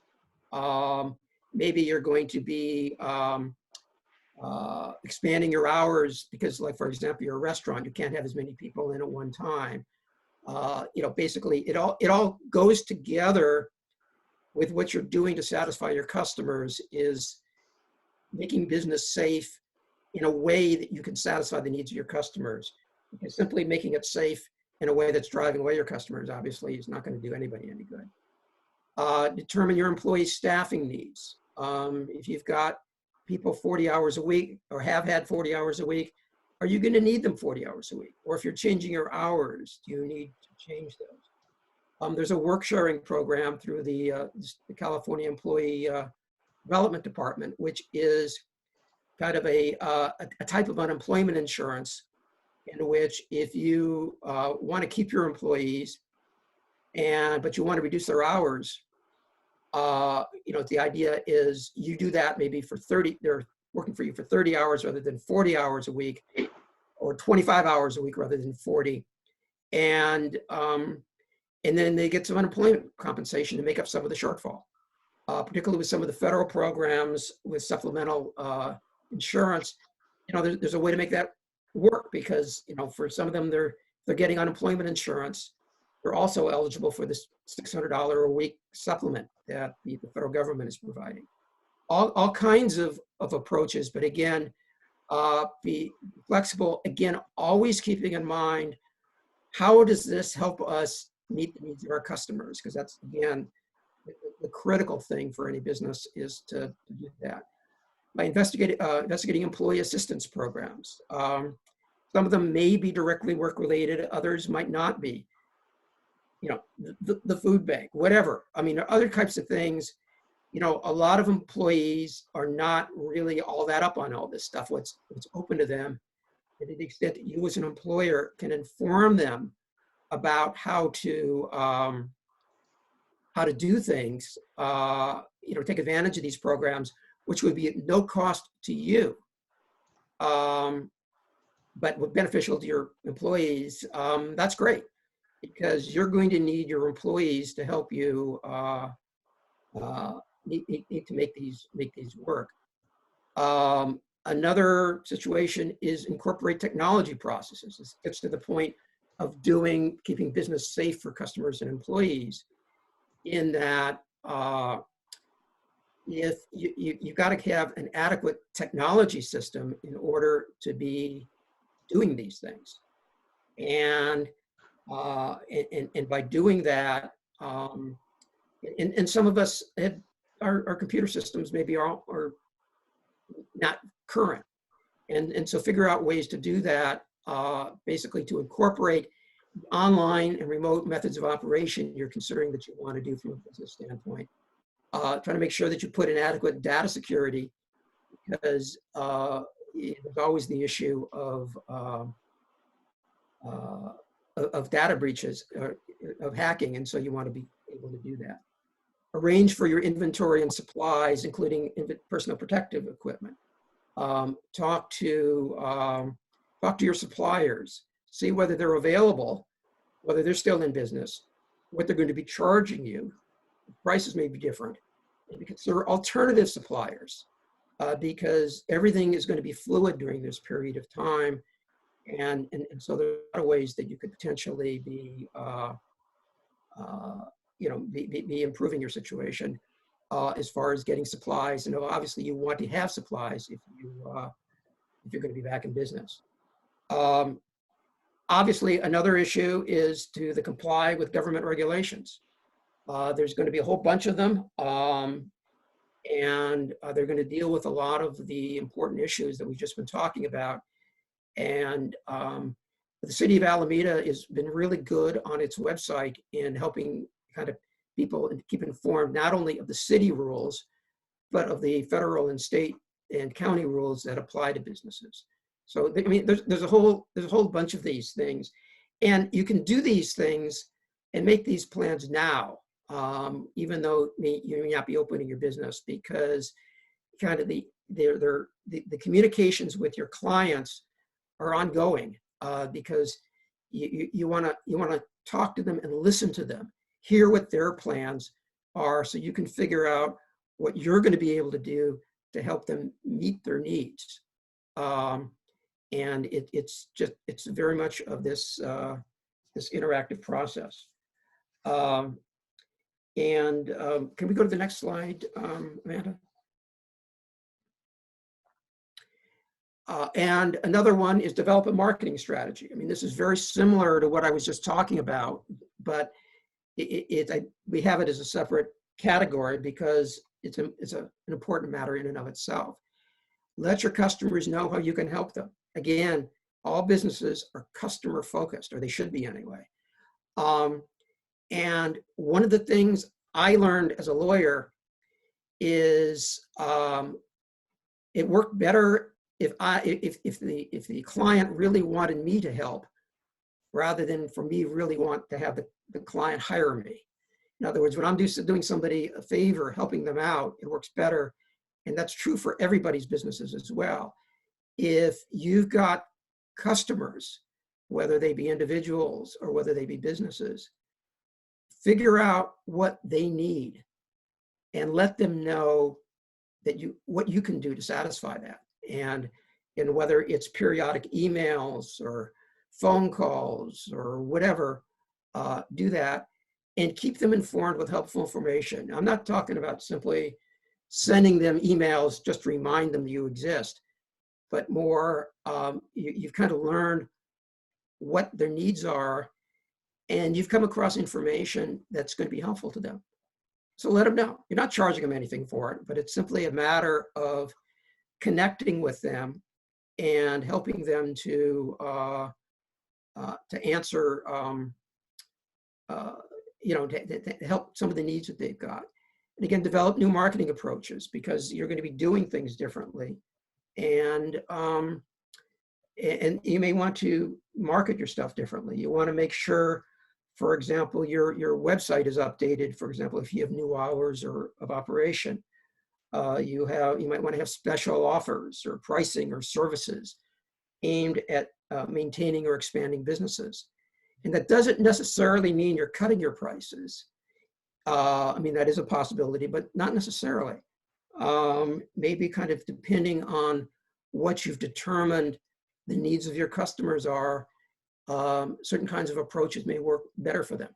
S3: Maybe you're going to be expanding your hours because, like, for example, you're a restaurant, you can't have as many people in at one time. Basically it all goes together with what you're doing to satisfy your customers is making business safe in a way that you can satisfy the needs of your customers. Because simply making it safe in a way that's driving away your customers obviously is not going to do anybody any good. Determine your employees' staffing needs. If you've got people 40 hours a week or have had 40 hours a week, are you going to need them 40 hours a week? Or if you're changing your hours, do you need to change those? There's a work sharing program through the California Employee Development Department, which is kind of a type of unemployment insurance in which if you want to keep your employees but you want to reduce their hours, the idea is you do that maybe for 30, they're working for you for 30 hours rather than 40 hours a week, or 25 hours a week rather than 40. And then they get some unemployment compensation to make up some of the shortfall, particularly with some of the federal programs with supplemental insurance. There's a way to make that work because, for some of them, they're getting unemployment insurance. They're also eligible for this $600 a week supplement that the federal government is providing. All kinds of approaches, but again, be flexible, again, always keeping in mind, how does this help us meet the needs of our customers? Because that's, again, the critical thing for any business is to do that. By investigating employee assistance programs. Some of them may be directly work related, others might not be. You know, the food bank, whatever. I mean, there are other types of things. You know, a lot of employees are not really all that up on all this stuff, what's open to them. And to the extent that you as an employer can inform them about how to do things, you know, take advantage of these programs, which would be at no cost to you, but beneficial to your employees, that's great, because you're going to need your employees to help you need to make these work. Another situation is incorporate technology processes. This gets to the point of keeping business safe for customers and employees, in that if you've got to have an adequate technology system in order to be doing these things. And by doing that, and some of us our computer systems maybe are not current. And so figure out ways to do that, basically to incorporate online and remote methods of operation you're considering that you want to do from a business standpoint. Trying to make sure that you put in adequate data security, because there's always the issue of data breaches, of hacking, and so you want to be able to do that. Arrange for your inventory and supplies, including personal protective equipment. Talk to your suppliers, see whether they're available, whether they're still in business, what they're going to be charging you. Prices may be different, because there are alternative suppliers, because everything is going to be fluid during this period of time. And so there are a lot of ways that you could potentially be, be improving your situation as far as getting supplies. And obviously you want to have supplies if you're going to be back in business. Obviously, another issue is to comply with government regulations. There's going to be a whole bunch of them, and they're going to deal with a lot of the important issues that we've just been talking about. And the city of Alameda has been really good on its website in helping kind of people keep informed not only of the city rules, but of the federal and state and county rules that apply to businesses. So I mean, there's a whole bunch of these things, and you can do these things and make these plans now, even though you may not be opening your business, because kind of the communications with your clients are ongoing, because you want to talk to them and listen to them, hear what their plans are, so you can figure out what you're going to be able to do to help them meet their needs. And it's very much of this this interactive process. Can we go to the next slide, Amanda? And another one is develop a marketing strategy. I mean, this is very similar to what I was just talking about, but we have it as a separate category because it's an important matter in and of itself. Let your customers know how you can help them. Again, all businesses are customer focused, or they should be anyway. And one of the things I learned as a lawyer is it worked better if the client really wanted me to help, rather than for me really want to have the client hire me. In other words, when I'm doing somebody a favor, helping them out, it works better. And that's true for everybody's businesses as well. If you've got customers, whether they be individuals or whether they be businesses, figure out what they need and let them know that what you can do to satisfy that. And whether it's periodic emails or phone calls or whatever, do that and keep them informed with helpful information. I'm not talking about simply sending them emails just to remind them that you exist. but more you've kind of learned what their needs are, and you've come across information that's going to be helpful to them. So let them know. You're not charging them anything for it, but it's simply a matter of connecting with them and helping them to answer, to help some of the needs that they've got. And again, develop new marketing approaches, because you're going to be doing things differently. And you may want to market your stuff differently. You want to make sure, for example, your website is updated. For example, if you have new hours of operation, you might want to have special offers or pricing or services aimed at maintaining or expanding businesses. And that doesn't necessarily mean you're cutting your prices. I mean, that is a possibility, but not necessarily. Maybe kind of depending on what you've determined the needs of your customers are, certain kinds of approaches may work better for them,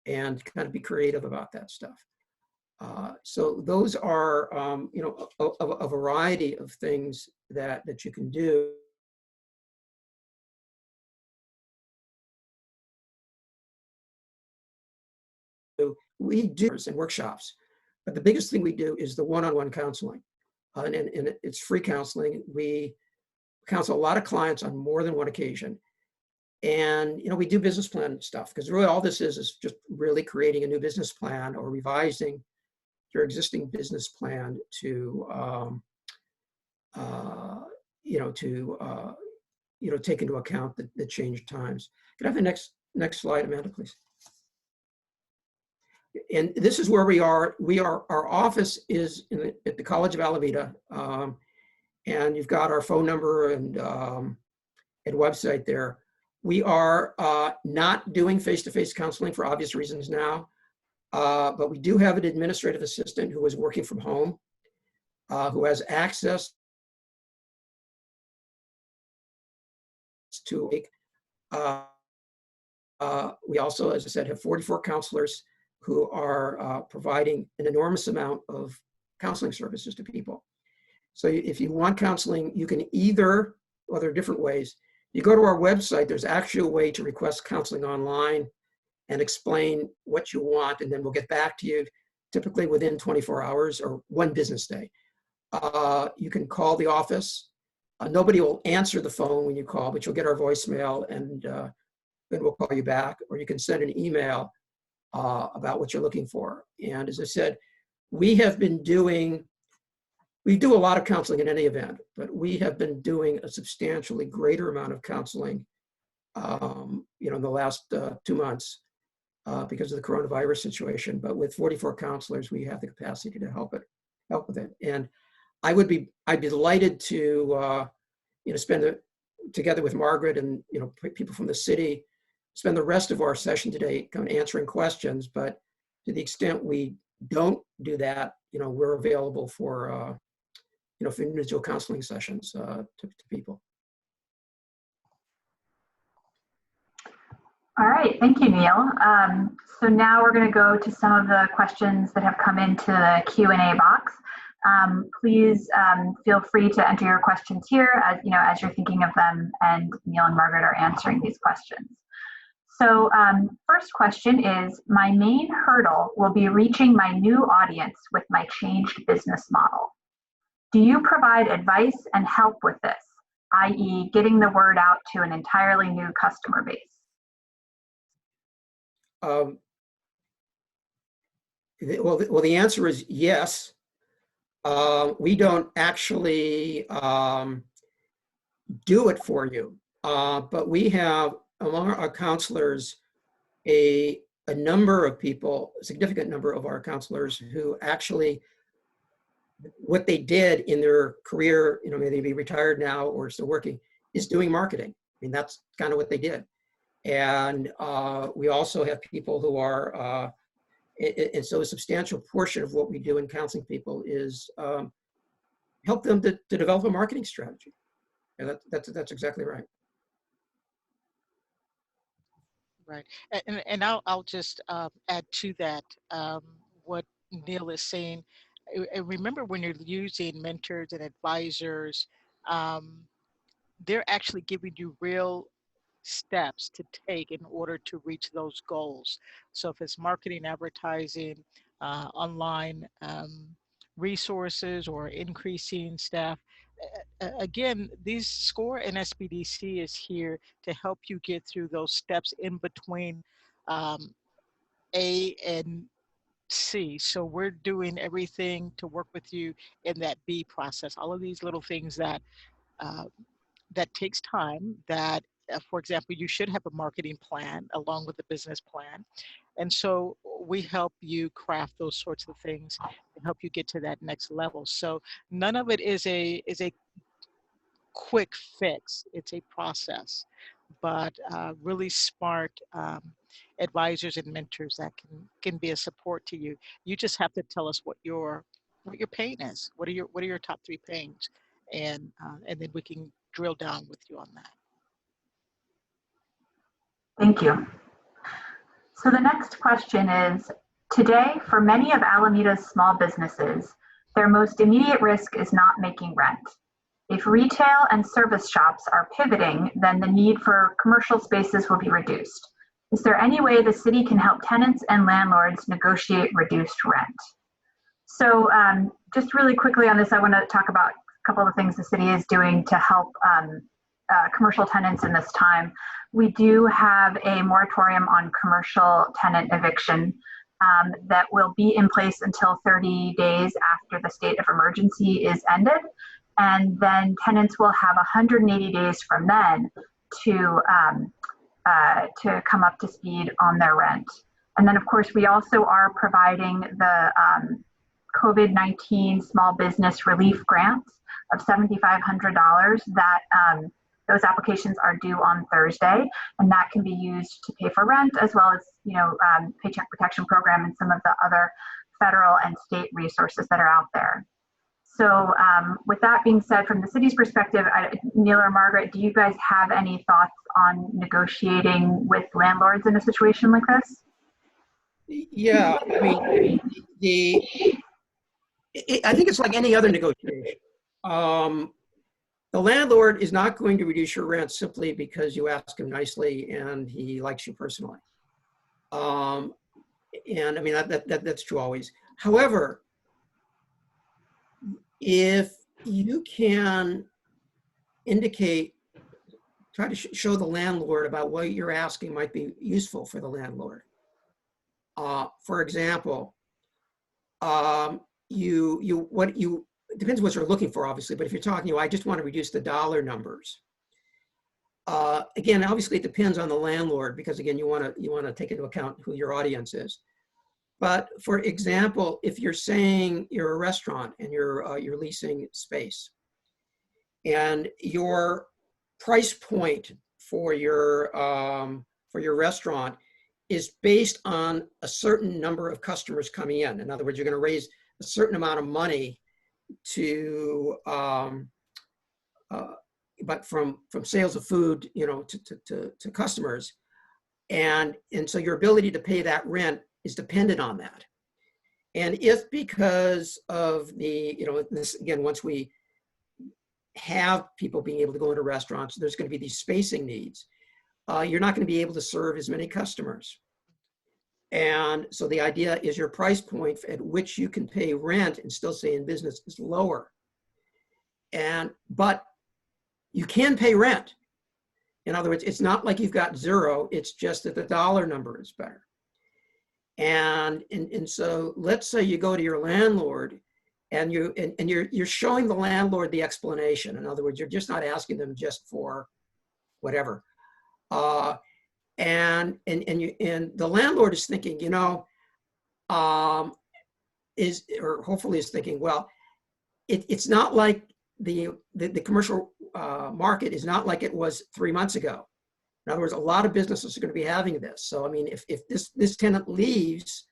S3: and kind of be creative about that stuff. So those are, a variety of things that you can do. We do in workshops, but the biggest thing we do is the one-on-one counseling, and it's free counseling. We counsel a lot of clients on more than one occasion, and we do business plan stuff, because really all this is just really creating a new business plan or revising your existing business plan to take into account the changed times. Could I have the next slide, Amanda, please? And this is where we are. Our office is at the College of Alameda, and you've got our phone number and website there. We are not doing face-to-face counseling for obvious reasons now, but we do have an administrative assistant who is working from home, who has access to. We also, as I said, have 44 counselors who are providing an enormous amount of counseling services to people. So if you want counseling, you can either, well, there are different ways. You go to our website, there's actually a way to request counseling online and explain what you want, and then we'll get back to you, typically within 24 hours or one business day. You can call the office. Nobody will answer the phone when you call, but you'll get our voicemail, and then we'll call you back. Or you can send an email about what you're looking for. And as I said, we do a lot of counseling in any event, but we have been doing a substantially greater amount of counseling, in the last 2 months because of the coronavirus situation. But with 44 counselors, we have the capacity to help with it. And I'd be delighted to, spend together with Margaret and people from the city, spend the rest of our session today kind of answering questions. But to the extent we don't do that, we're available for individual counseling sessions to people.
S1: All right, thank you, Neil. So now we're going to go to some of the questions that have come into the Q&A box. Please feel free to enter your questions here as you're thinking of them, and Neil and Margaret are answering these questions. So first question is, my main hurdle will be reaching my new audience with my changed business model. Do you provide advice and help with this, i.e. getting the word out to an entirely new customer base?
S3: Well, the answer is yes. We don't actually do it for you, but we have among our counselors a number of people, a significant number of our counselors who actually, what they did in their career, maybe they be retired now or still working, is doing marketing. I mean, that's kind of what they did. And we also have people who are, and so a substantial portion of what we do in counseling people is help them to develop a marketing strategy. And that's exactly right.
S2: Right, and I'll just add to that what Neil is saying. Remember, when you're using mentors and advisors, they're actually giving you real steps to take in order to reach those goals. So if it's marketing, advertising, online resources, or increasing staff, again, these SCORE and SBDC is here to help you get through those steps in between A and C. So we're doing everything to work with you in that B process. All of these little things that uh, that takes time, that for example, you should have a marketing plan along with the business plan. And so we help you craft those sorts of things to help you get to that next level. So none of it is a quick fix. It's a process, but really smart advisors and mentors that can be a support to you. You just have to tell us what your pain is. What are your top 3 pains, and then we can drill down with you on that.
S1: Thank you. So the next question is, today, for many of Alameda's small businesses, their most immediate risk is not making rent. If retail and service shops are pivoting, then the need for commercial spaces will be reduced. Is there any way the city can help tenants and landlords negotiate reduced rent? So just really quickly on this, I want to talk about a couple of things the city is doing to help commercial tenants in this time. We do have a moratorium on commercial tenant eviction that will be in place until 30 days after the state of emergency is ended. And then tenants will have 180 days from then to come up to speed on their rent. And then, of course, we also are providing the COVID-19 small business relief grants of $7,500 that those applications are due on Thursday, and that can be used to pay for rent, as well as, Paycheck Protection Program and some of the other federal and state resources that are out there. So with that being said, from the city's perspective, Neil or Margaret, do you guys have any thoughts on negotiating with landlords in a situation like this?
S3: Yeah, I mean, I think it's like any other negotiation. The landlord is not going to reduce your rent simply because you ask him nicely and he likes you personally. And I mean, that's true always. However, if you can try to show the landlord about what you're asking might be useful for the landlord. For example, it depends what you're looking for, obviously, but if you're talking, I just want to reduce the dollar numbers. Again, obviously it depends on the landlord, because again, you want to take into account who your audience is. But for example, if you're saying you're a restaurant and you're leasing space, and your price point for your restaurant is based on a certain number of customers coming in. In other words, you're going to raise a certain amount of money but from sales of food, to customers, and so your ability to pay that rent is dependent on that. And if because of this, again, once we have people being able to go into restaurants, there's going to be these spacing needs. You're not going to be able to serve as many customers. And so the idea is your price point at which you can pay rent and still stay in business is lower. But you can pay rent. In other words, it's not like you've got zero, it's just that the dollar number is better. And so let's say you go to your landlord and you're showing the landlord the explanation. In other words, you're just not asking them just for whatever. And the landlord is thinking, or hopefully is thinking, well, it's not like the commercial market is not like it was 3 months ago. In other words, a lot of businesses are going to be having this. So, I mean, if this tenant leaves,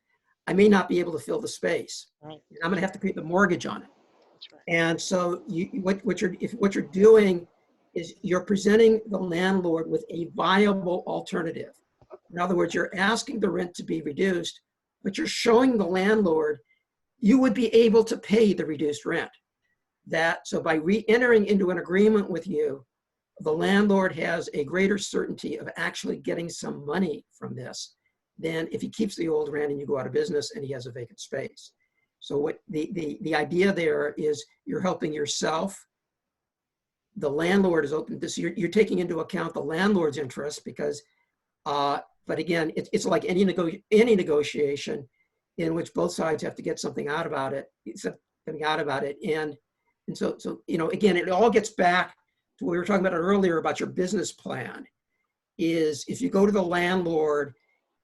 S3: I may not be able to fill the space.
S2: Right.
S3: I'm going to have to pay the mortgage on it.
S2: That's right.
S3: And so what you're doing is you're presenting the landlord with a viable alternative. In other words, you're asking the rent to be reduced, but you're showing the landlord you would be able to pay the reduced rent. so by re-entering into an agreement with you, the landlord has a greater certainty of actually getting some money from this than if he keeps the old rent and you go out of business and he has a vacant space. So what the idea there is, you're helping yourself. The landlord is open. This you're taking into account the landlord's interest because, but again, it's like any negotiation in which both sides have to get something out about it. And so again, it all gets back to what we were talking about earlier about your business plan. Is if you go to the landlord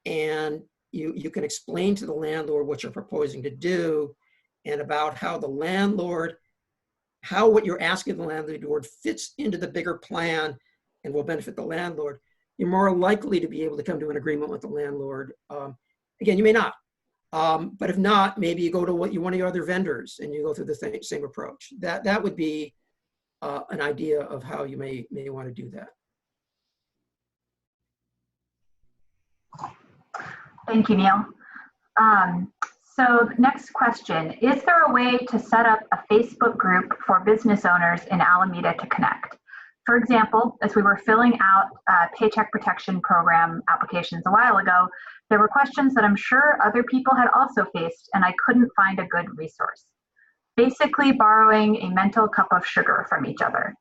S3: and you can explain to the landlord what you're proposing to do and about how what you're asking the landlord fits into the bigger plan and will benefit the landlord, you're more likely to be able to come to an agreement with the landlord. Again, you may not, but if not, maybe you go to one of your other vendors and you go through the same approach. That would be an idea of how you may want to do that.
S1: Thank you, Neil. So next question, is there a way to set up a Facebook group for business owners in Alameda to connect? For example, as we were filling out Paycheck Protection Program applications a while ago, there were questions that I'm sure other people had also faced, and I couldn't find a good resource. Basically borrowing a mental cup of sugar from each other.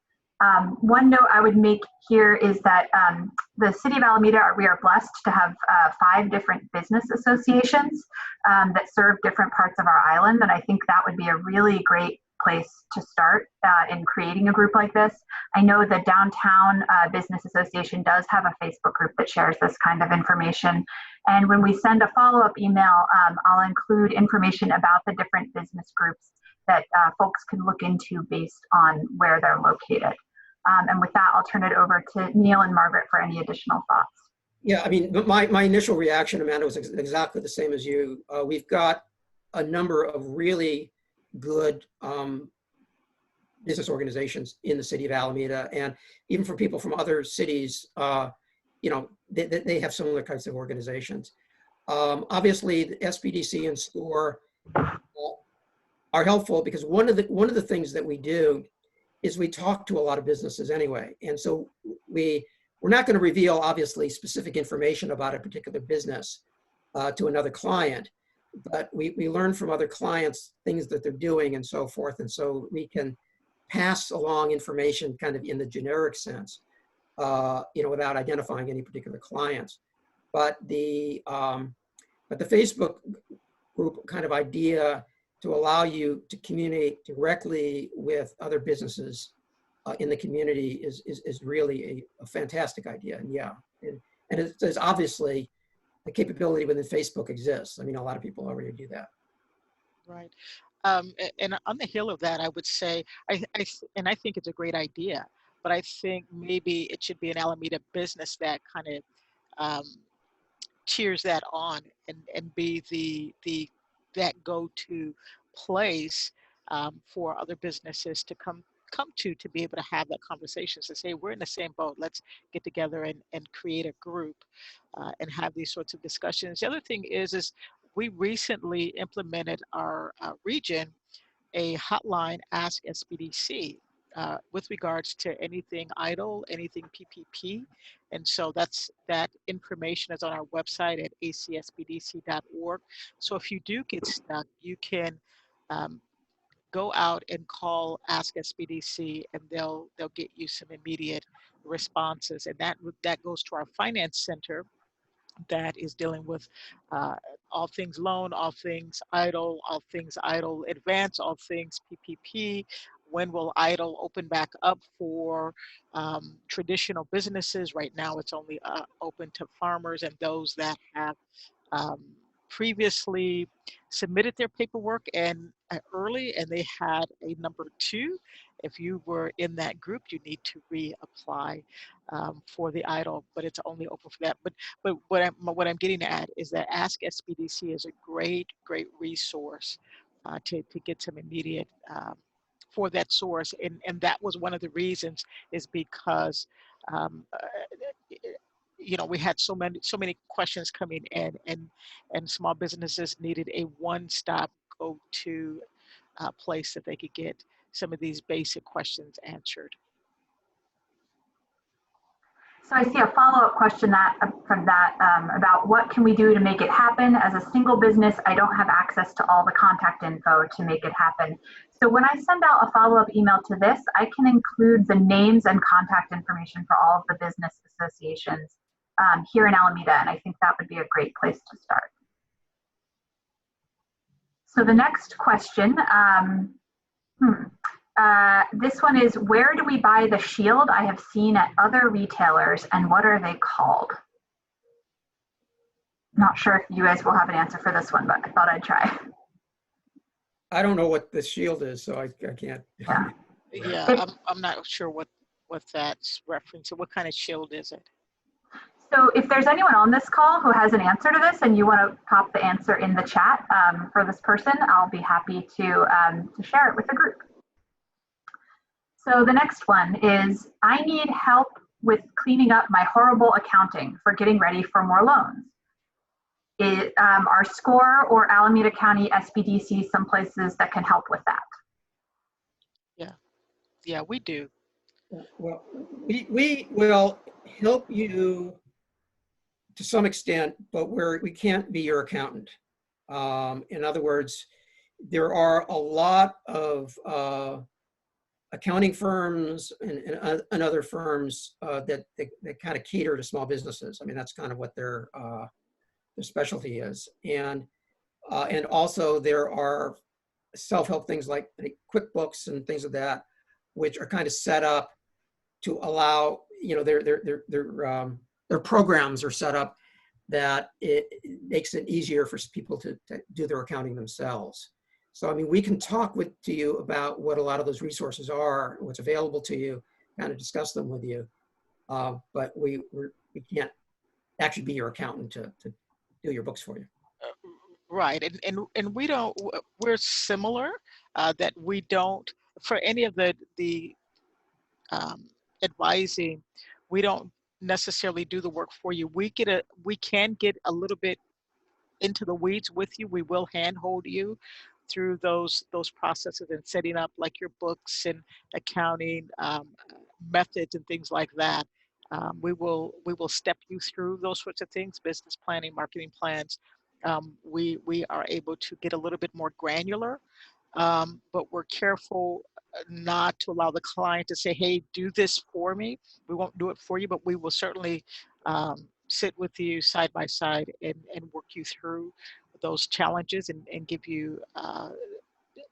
S1: One note I would make here is that the City of Alameda, we are blessed to have 5 different business associations that serve different parts of our island, and I think that would be a really great place to start in creating a group like this. I know the Downtown Business Association does have a Facebook group that shares this kind of information, and when we send a follow-up email, I'll include information about the different business groups that folks can look into based on where they're located. And with that, I'll turn it over to Neil and Margaret for any additional thoughts.
S3: Yeah, I mean, my initial reaction, Amanda, was exactly the same as you. We've got a number of really good business organizations in the city of Alameda, and even for people from other cities, they have similar kinds of organizations. Obviously, the SBDC and SCORE are helpful because one of the things that we do is we talk to a lot of businesses anyway. And so we're not going to reveal, obviously, specific information about a particular business to another client, but we learn from other clients things that they're doing and so forth. And so we can pass along information kind of in the generic sense, without identifying any particular clients. But the Facebook group kind of idea to allow you to communicate directly with other businesses in the community is really a fantastic idea. And yeah, and there's obviously the capability within Facebook exists. I mean, a lot of people already do that.
S2: Right. And on the heel of that, I would say, I think it's a great idea, but I think maybe it should be an Alameda business that kind of cheers that on and be that go-to place for other businesses to come to be able to have that conversation, to say, we're in the same boat, let's get together and create a group and have these sorts of discussions. The other thing is we recently implemented our region a hotline, Ask SBDC, with regards to anything idle, anything PPP. And so that information is on our website at acsbdc.org. So if you do get stuck, you can go out and call Ask SBDC, and they'll get you some immediate responses. And that goes to our finance center that is dealing with all things loan, all things idle advance, all things PPP. When will idle open back up for traditional businesses? Right now, it's only open to farmers and those that have previously submitted their paperwork and early, and they had a number 2. If you were in that group, you need to reapply for the idle, but it's only open for that. But what I'm getting at is that Ask SBDC is a great resource to get some immediate for that source, and that was one of the reasons, is because we had so many questions coming in, and small businesses needed a one-stop go-to place that they could get some of these basic questions answered.
S1: So I see a follow-up question from that about what can we do to make it happen? As a single business, I don't have access to all the contact info to make it happen. So when I send out a follow-up email to this, I can include the names and contact information for all of the business associations here in Alameda, and I think that would be a great place to start. So the next question, this one is, where do we buy the shield I have seen at other retailers, and what are they called? Not sure if you guys will have an answer for this one, but I thought I'd try.
S3: I don't know what the shield is, so I can't.
S1: Yeah.
S2: Yeah, I'm not sure what that's referencing. What kind of shield is it?
S1: So if there's anyone on this call who has an answer to this and you want to pop the answer in the chat for this person, I'll be happy to share it with the group. So the next one is, I need help with cleaning up my horrible accounting for getting ready for more loans. Are SCORE or Alameda County SBDC some places that can help with that?
S2: Yeah, we do.
S3: Well, we will help you to some extent, but we can't be your accountant. In other words, there are a lot of accounting firms and other firms that kind of cater to small businesses. I mean, that's kind of what their specialty is. And also there are self-help things like QuickBooks and things like that, which are kind of set up to allow, you know, their programs are set up that it makes it easier for people to do their accounting themselves. So, I mean, we can talk to you about what a lot of those resources are, what's available to you, kind of discuss them with you. But we can't actually be your accountant to do your books for you.
S2: Right, and we don't. We're similar that we don't, for any of the advising, we don't necessarily do the work for you. We can get a little bit into the weeds with you. We will handhold you through those processes and setting up like your books and accounting methods and things like that. We will step you through those sorts of things, business planning, marketing plans. We are able to get a little bit more granular, but we're careful not to allow the client to say, hey, do this for me. We won't do it for you, but we will certainly sit with you side by side and work you through those challenges and give you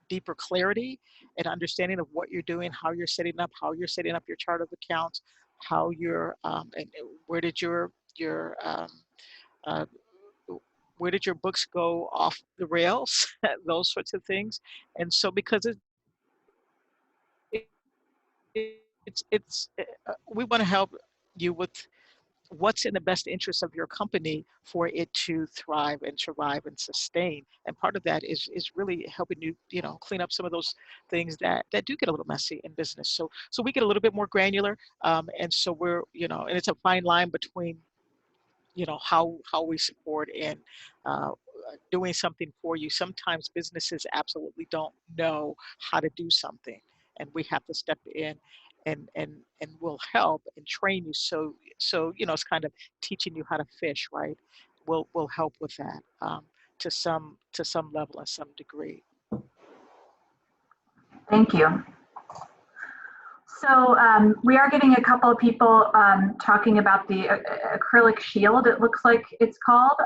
S2: deeper clarity and understanding of what you're doing, how you're setting up your chart of accounts, how you're, and where did your books go off the rails, those sorts of things. And so because we want to help you with what's in the best interest of your company for it to thrive and survive and sustain. And part of that is really helping you, clean up some of those things that do get a little messy in business. So we get a little bit more granular. And so we're, and it's a fine line between, how we support and doing something for you. Sometimes businesses absolutely don't know how to do something, and we have to step in and we'll help and train you. So it's kind of teaching you how to fish, right? We'll help with that to some level and some degree.
S1: Thank you. So we are getting a couple of people talking about the acrylic shield, it looks like it's called.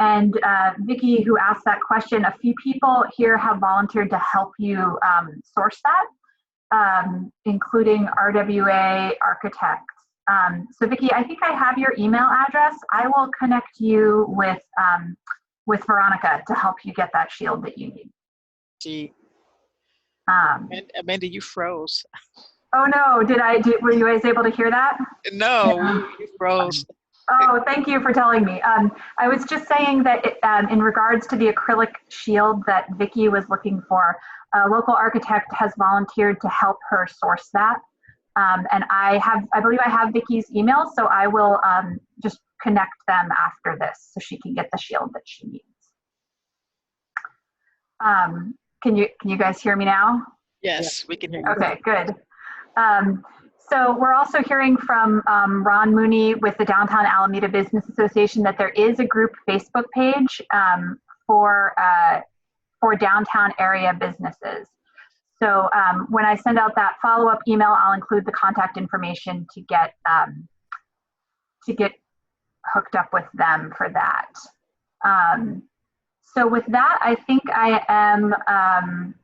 S1: And Vicki, who asked that question, a few people here have volunteered to help you source that, including RWA Architects. So Vicki, I think I have your email address. I will connect you with Veronica to help you get that shield that you need.
S2: Gee. Amanda, you froze.
S1: Oh no, were you guys able to hear that?
S2: No, you froze.
S1: Oh, thank you for telling me. I was just saying that in regards to the acrylic shield that Vicki was looking for, a local architect has volunteered to help her source that. And I believe I have Vicki's email, so I will just connect them after this so she can get the shield that she needs. Can you guys hear me now?
S2: Yes, we can hear you.
S1: Okay, good. Um, so we're also hearing from Ron Mooney with the Downtown Alameda Business Association that there is a group Facebook page for downtown area businesses. So when I send out that follow-up email, I'll include the contact information to get hooked up with them for that. So with that, I think I am.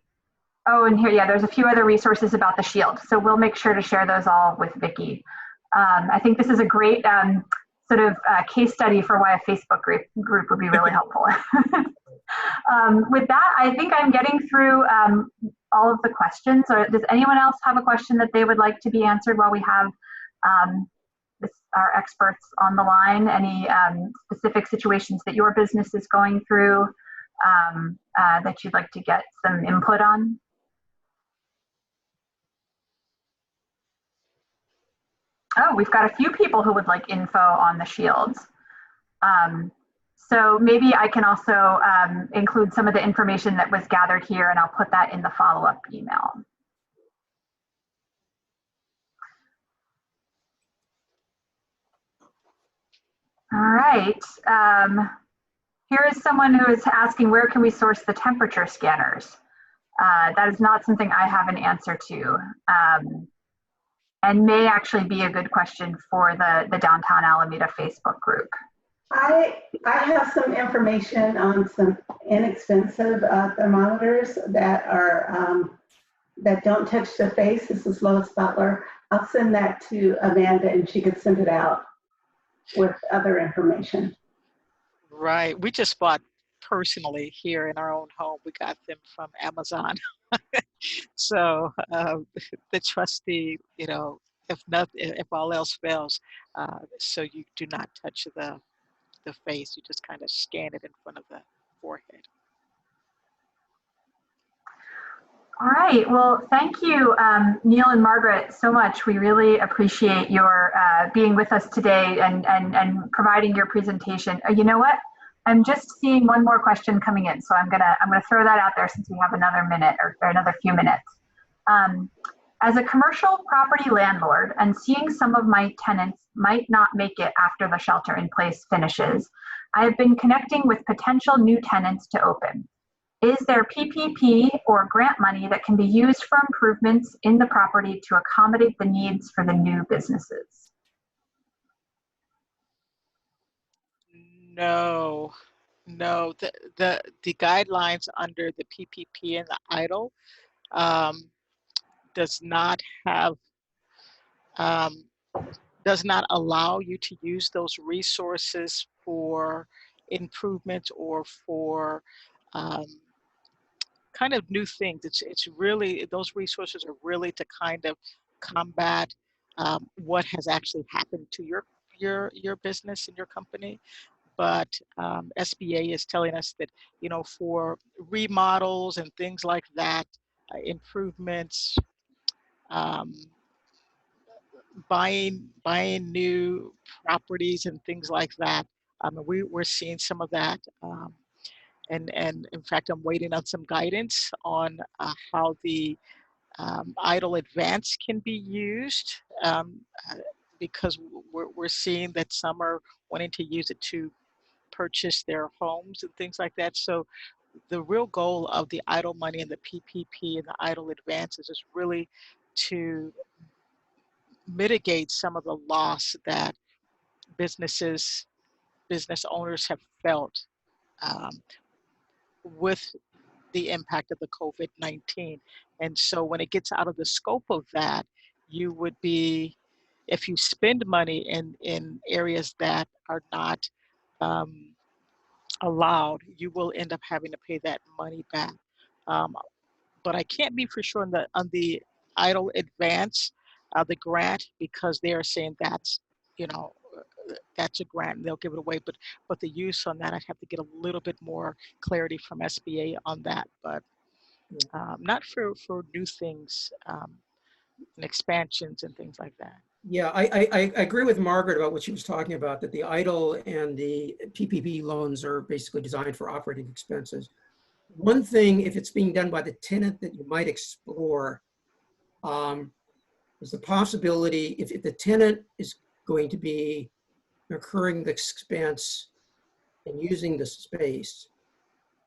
S1: Oh, and here, yeah, there's a few other resources about the Shield. So we'll make sure to share those all with Vicki. I think this is a great sort of case study for why a Facebook group would be really helpful. With that, I think I'm getting through all of the questions. Or does anyone else have a question that they would like to be answered while we have our experts on the line? Any specific situations that your business is going through that you'd like to get some input on? Oh, we've got a few people who would like info on the shields. So maybe I can also include some of the information that was gathered here, and I'll put that in the follow-up email. All right. Here is someone who is asking, where can we source the temperature scanners? That is not something I have an answer to. And may actually be a good question for the Downtown Alameda Facebook group.
S4: I have some information on some inexpensive thermometers that are that don't touch the face. This is Lois Butler. I'll send that to Amanda and she could send it out with other information.
S2: Right. We just bought personally here in our own home. We got them from Amazon. So the trustee, you know, if all else fails, so you do not touch the face, you just kind of scan it in front of the forehead.
S1: All right, well, thank you, Neil and Margaret, so much. We really appreciate your being with us today and providing your presentation. You know what? I'm just seeing one more question coming in, so I'm gonna throw that out there since we have another minute or another few minutes. As a commercial property landlord and seeing some of my tenants might not make it after the shelter in place finishes, I have been connecting with potential new tenants to open. Is there PPP or grant money that can be used for improvements in the property to accommodate the needs for the new businesses?
S2: No, the guidelines under the PPP and the EIDL does not allow you to use those resources for improvements or for kind of new things. It's really, those resources are really to kind of combat what has actually happened to your business and your company. But SBA is telling us that, you know, for remodels and things like that, improvements, buying new properties and things like that. We're seeing some of that. And in fact, I'm waiting on some guidance on how the EIDL advance can be used, because we're seeing that some are wanting to use it to purchase their homes and things like that. So the real goal of the EIDL money and the PPP and the EIDL advances is really to mitigate some of the loss that business owners have felt with the impact of the COVID-19. And so when it gets out of the scope of that, you would be, if you spend money in areas that are not allowed, you will end up having to pay that money back. But I can't be for sure on the EIDL advance, the grant, because they are saying that's, you know, that's a grant and they'll give it away. But the use on that, I'd have to get a little bit more clarity from SBA on that. But not for new things and expansions and things like that.
S3: Yeah, I agree with Margaret about what she was talking about, that the EIDL and the PPP loans are basically designed for operating expenses. one thing, if it's being done by the tenant, that you might explore is the possibility, if the tenant is going to be incurring the expense and using the space,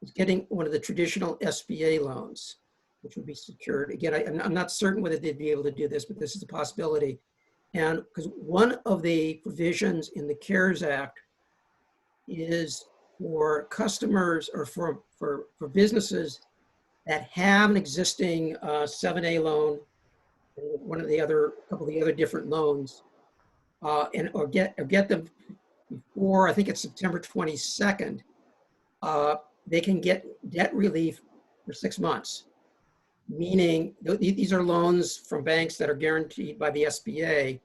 S3: is getting one of the traditional SBA loans, which would be secured. Again, I'm not certain whether they'd be able to do this, but this is a possibility. And because one of the provisions in the CARES Act is for customers or for businesses that have an existing 7A loan, and couple of the other different loans, or get them before, I think it's September 22nd, they can get debt relief for 6 months. Meaning these are loans from banks that are guaranteed by the SBA,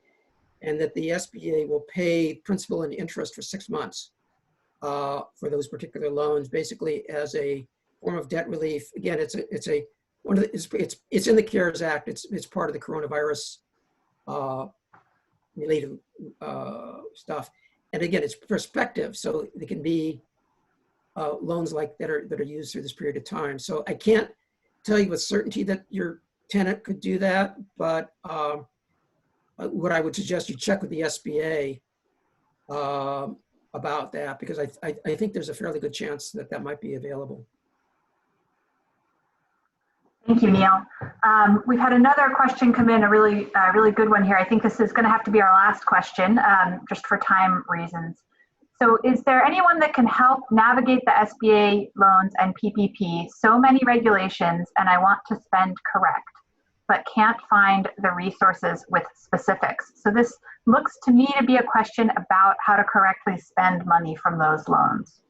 S3: and that the SBA will pay principal and interest for 6 months for those particular loans, basically as a form of debt relief. Again, it's in the CARES Act. It's part of the coronavirus related stuff. And again, it's prospective, so they can be loans like that are used through this period of time. So I can't tell you with certainty that your tenant could do that, but what I would suggest you check with the SBA about that, because I think there's a fairly good chance that that might be available.
S1: Thank you, Neil. We've had another question come in, a really good one here. I think this is going to have to be our last question, just for time reasons. So is there anyone that can help navigate the SBA loans and PPP? So many regulations, and I want to spend correct, but can't find the resources with specifics. So this looks to me to be a question about how to correctly spend money from those loans.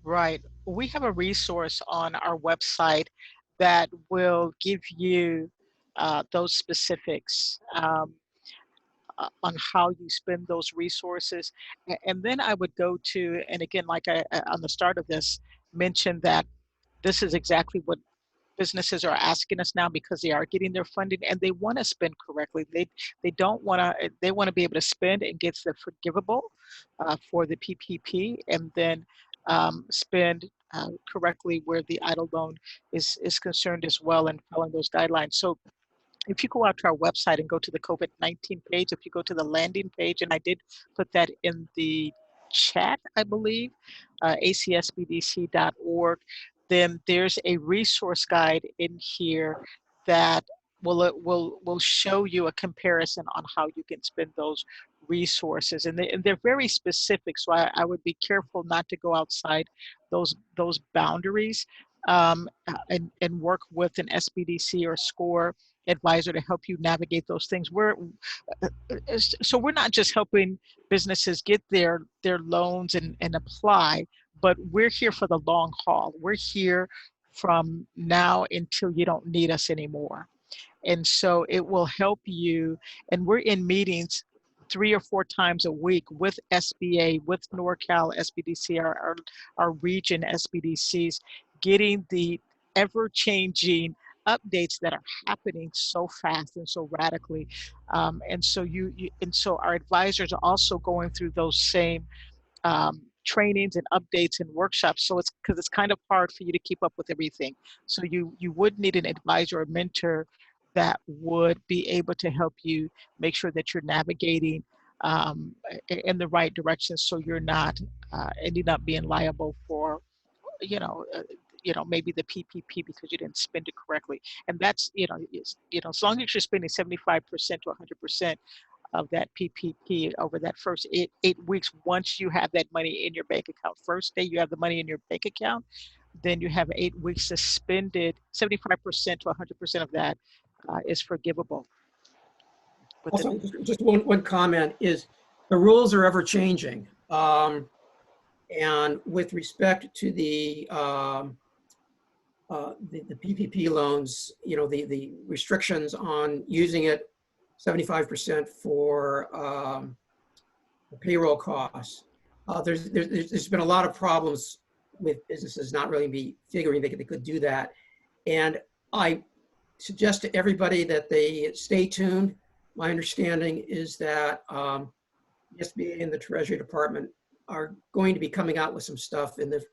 S2: Right. We have a resource on our website that will give you those specifics on how you spend those resources. And then I would go to, and again, like I on the start of this, mentioned that this is exactly what businesses are asking us now, because they are getting their funding and they want to spend correctly. They don't want to, they want to be able to spend and get the forgivable for the PPP, and then spend correctly where the idle loan is concerned as well, and following those guidelines. So if you go out to our website and go to the COVID-19 page, if you go to the landing page, and I did put that in the chat, I believe, acsbdc.org, then there's a resource guide in here that will show you a comparison on how you can spend those resources, and they're very specific. So I would be careful not to go outside those boundaries, and work with an SBDC or SCORE advisor to help you navigate those things. So we're not just helping businesses get their loans and apply, but we're here for the long haul. We're here from now until you don't need us anymore. And so it will help you, and we're in meetings 3 or 4 times a week with SBA, with NorCal SBDC, our region SBDCs, getting the ever-changing updates that are happening so fast and so radically. And so so our advisors are also going through those same trainings and updates and workshops. So it's because it's kind of hard for you to keep up with everything. So you would need an advisor or mentor that would be able to help you make sure that you're navigating in the right direction, so you're not ending up being liable for, maybe the PPP because you didn't spend it correctly. And that's, as long as you're spending 75% to 100% of that PPP over that first eight weeks, once you have that money in your bank account. First day you have the money in your bank account, then you have 8 weeks to spend it. 75% to 100% of that is forgivable.
S3: Also, just one comment is the rules are ever changing. And with respect to the PPP loans, the restrictions on using it 75% for payroll costs. There's been a lot of problems with businesses not really be figuring they could do that. And I suggest to everybody that they stay tuned. My understanding is that the SBA and the Treasury Department are going to be coming out with some stuff in the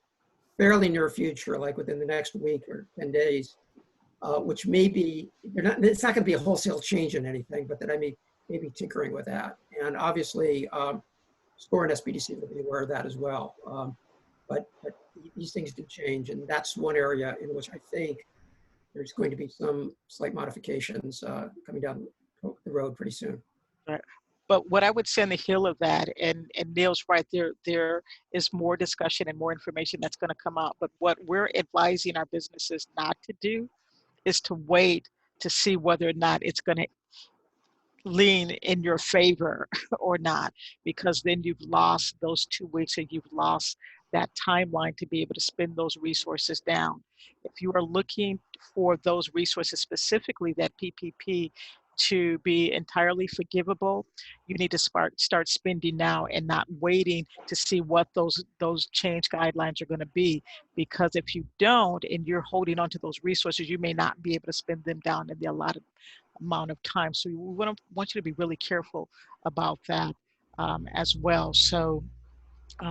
S3: fairly near future, like within the next week or 10 days, which may be, it's not going to be a wholesale change in anything, but that I may be tinkering with that. And obviously, SCORE and SBDC will be aware of that as well. But these things do change, and that's one area in which I think there's going to be some slight modifications coming down the road pretty soon.
S2: Right. But what I would say on the heel of that, and Neil's right, there is more discussion and more information that's going to come out. But what we're advising our businesses not to do is to wait to see whether or not it's going to lean in your favor or not, because then you've lost those 2 weeks and you've lost that timeline to be able to spend those resources down. If you are looking for those resources, specifically that PPP, to be entirely forgivable, you need to start spending now and not waiting to see what those change guidelines are going to be. Because if you don't and you're holding on to those resources, you may not be able to spend them down in the allotted amount of time. So we want you to be really careful about that as well. So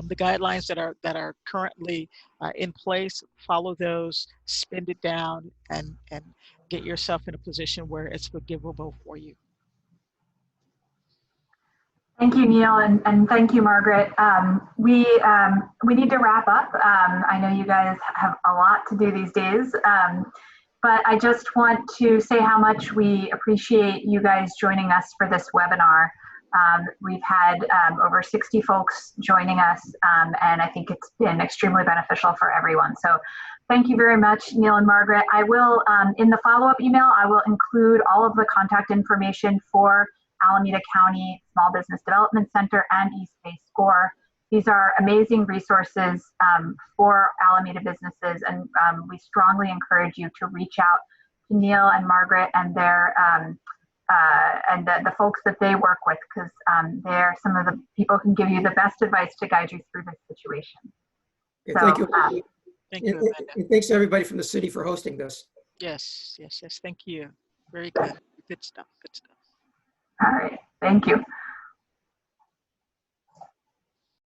S2: the guidelines that are currently in place, follow those, spend it down, and get yourself in a position where it's forgivable for you.
S1: Thank you, Neil, and thank you, Margaret. We need to wrap up. I know you guys have a lot to do these days, but I just want to say how much we appreciate you guys joining us for this webinar. We've had over 60 folks joining us, and I think it's been extremely beneficial for everyone. So thank you very much, Neil and Margaret. I will, in the follow-up email, I will include all of the contact information for Alameda County Small Business Development Center and East Bay SCORE. These are amazing resources for Alameda businesses, and we strongly encourage you to reach out to Neil and Margaret and their and the folks that they work with, because they're some of the people who can give you the best advice to guide you through this situation.
S3: Okay,
S1: So,
S3: thank you.
S2: Thank you, Amanda.
S3: And thanks to everybody from the city for hosting this.
S2: Yes. Thank you. Very good. Good stuff.
S1: all right, thank you.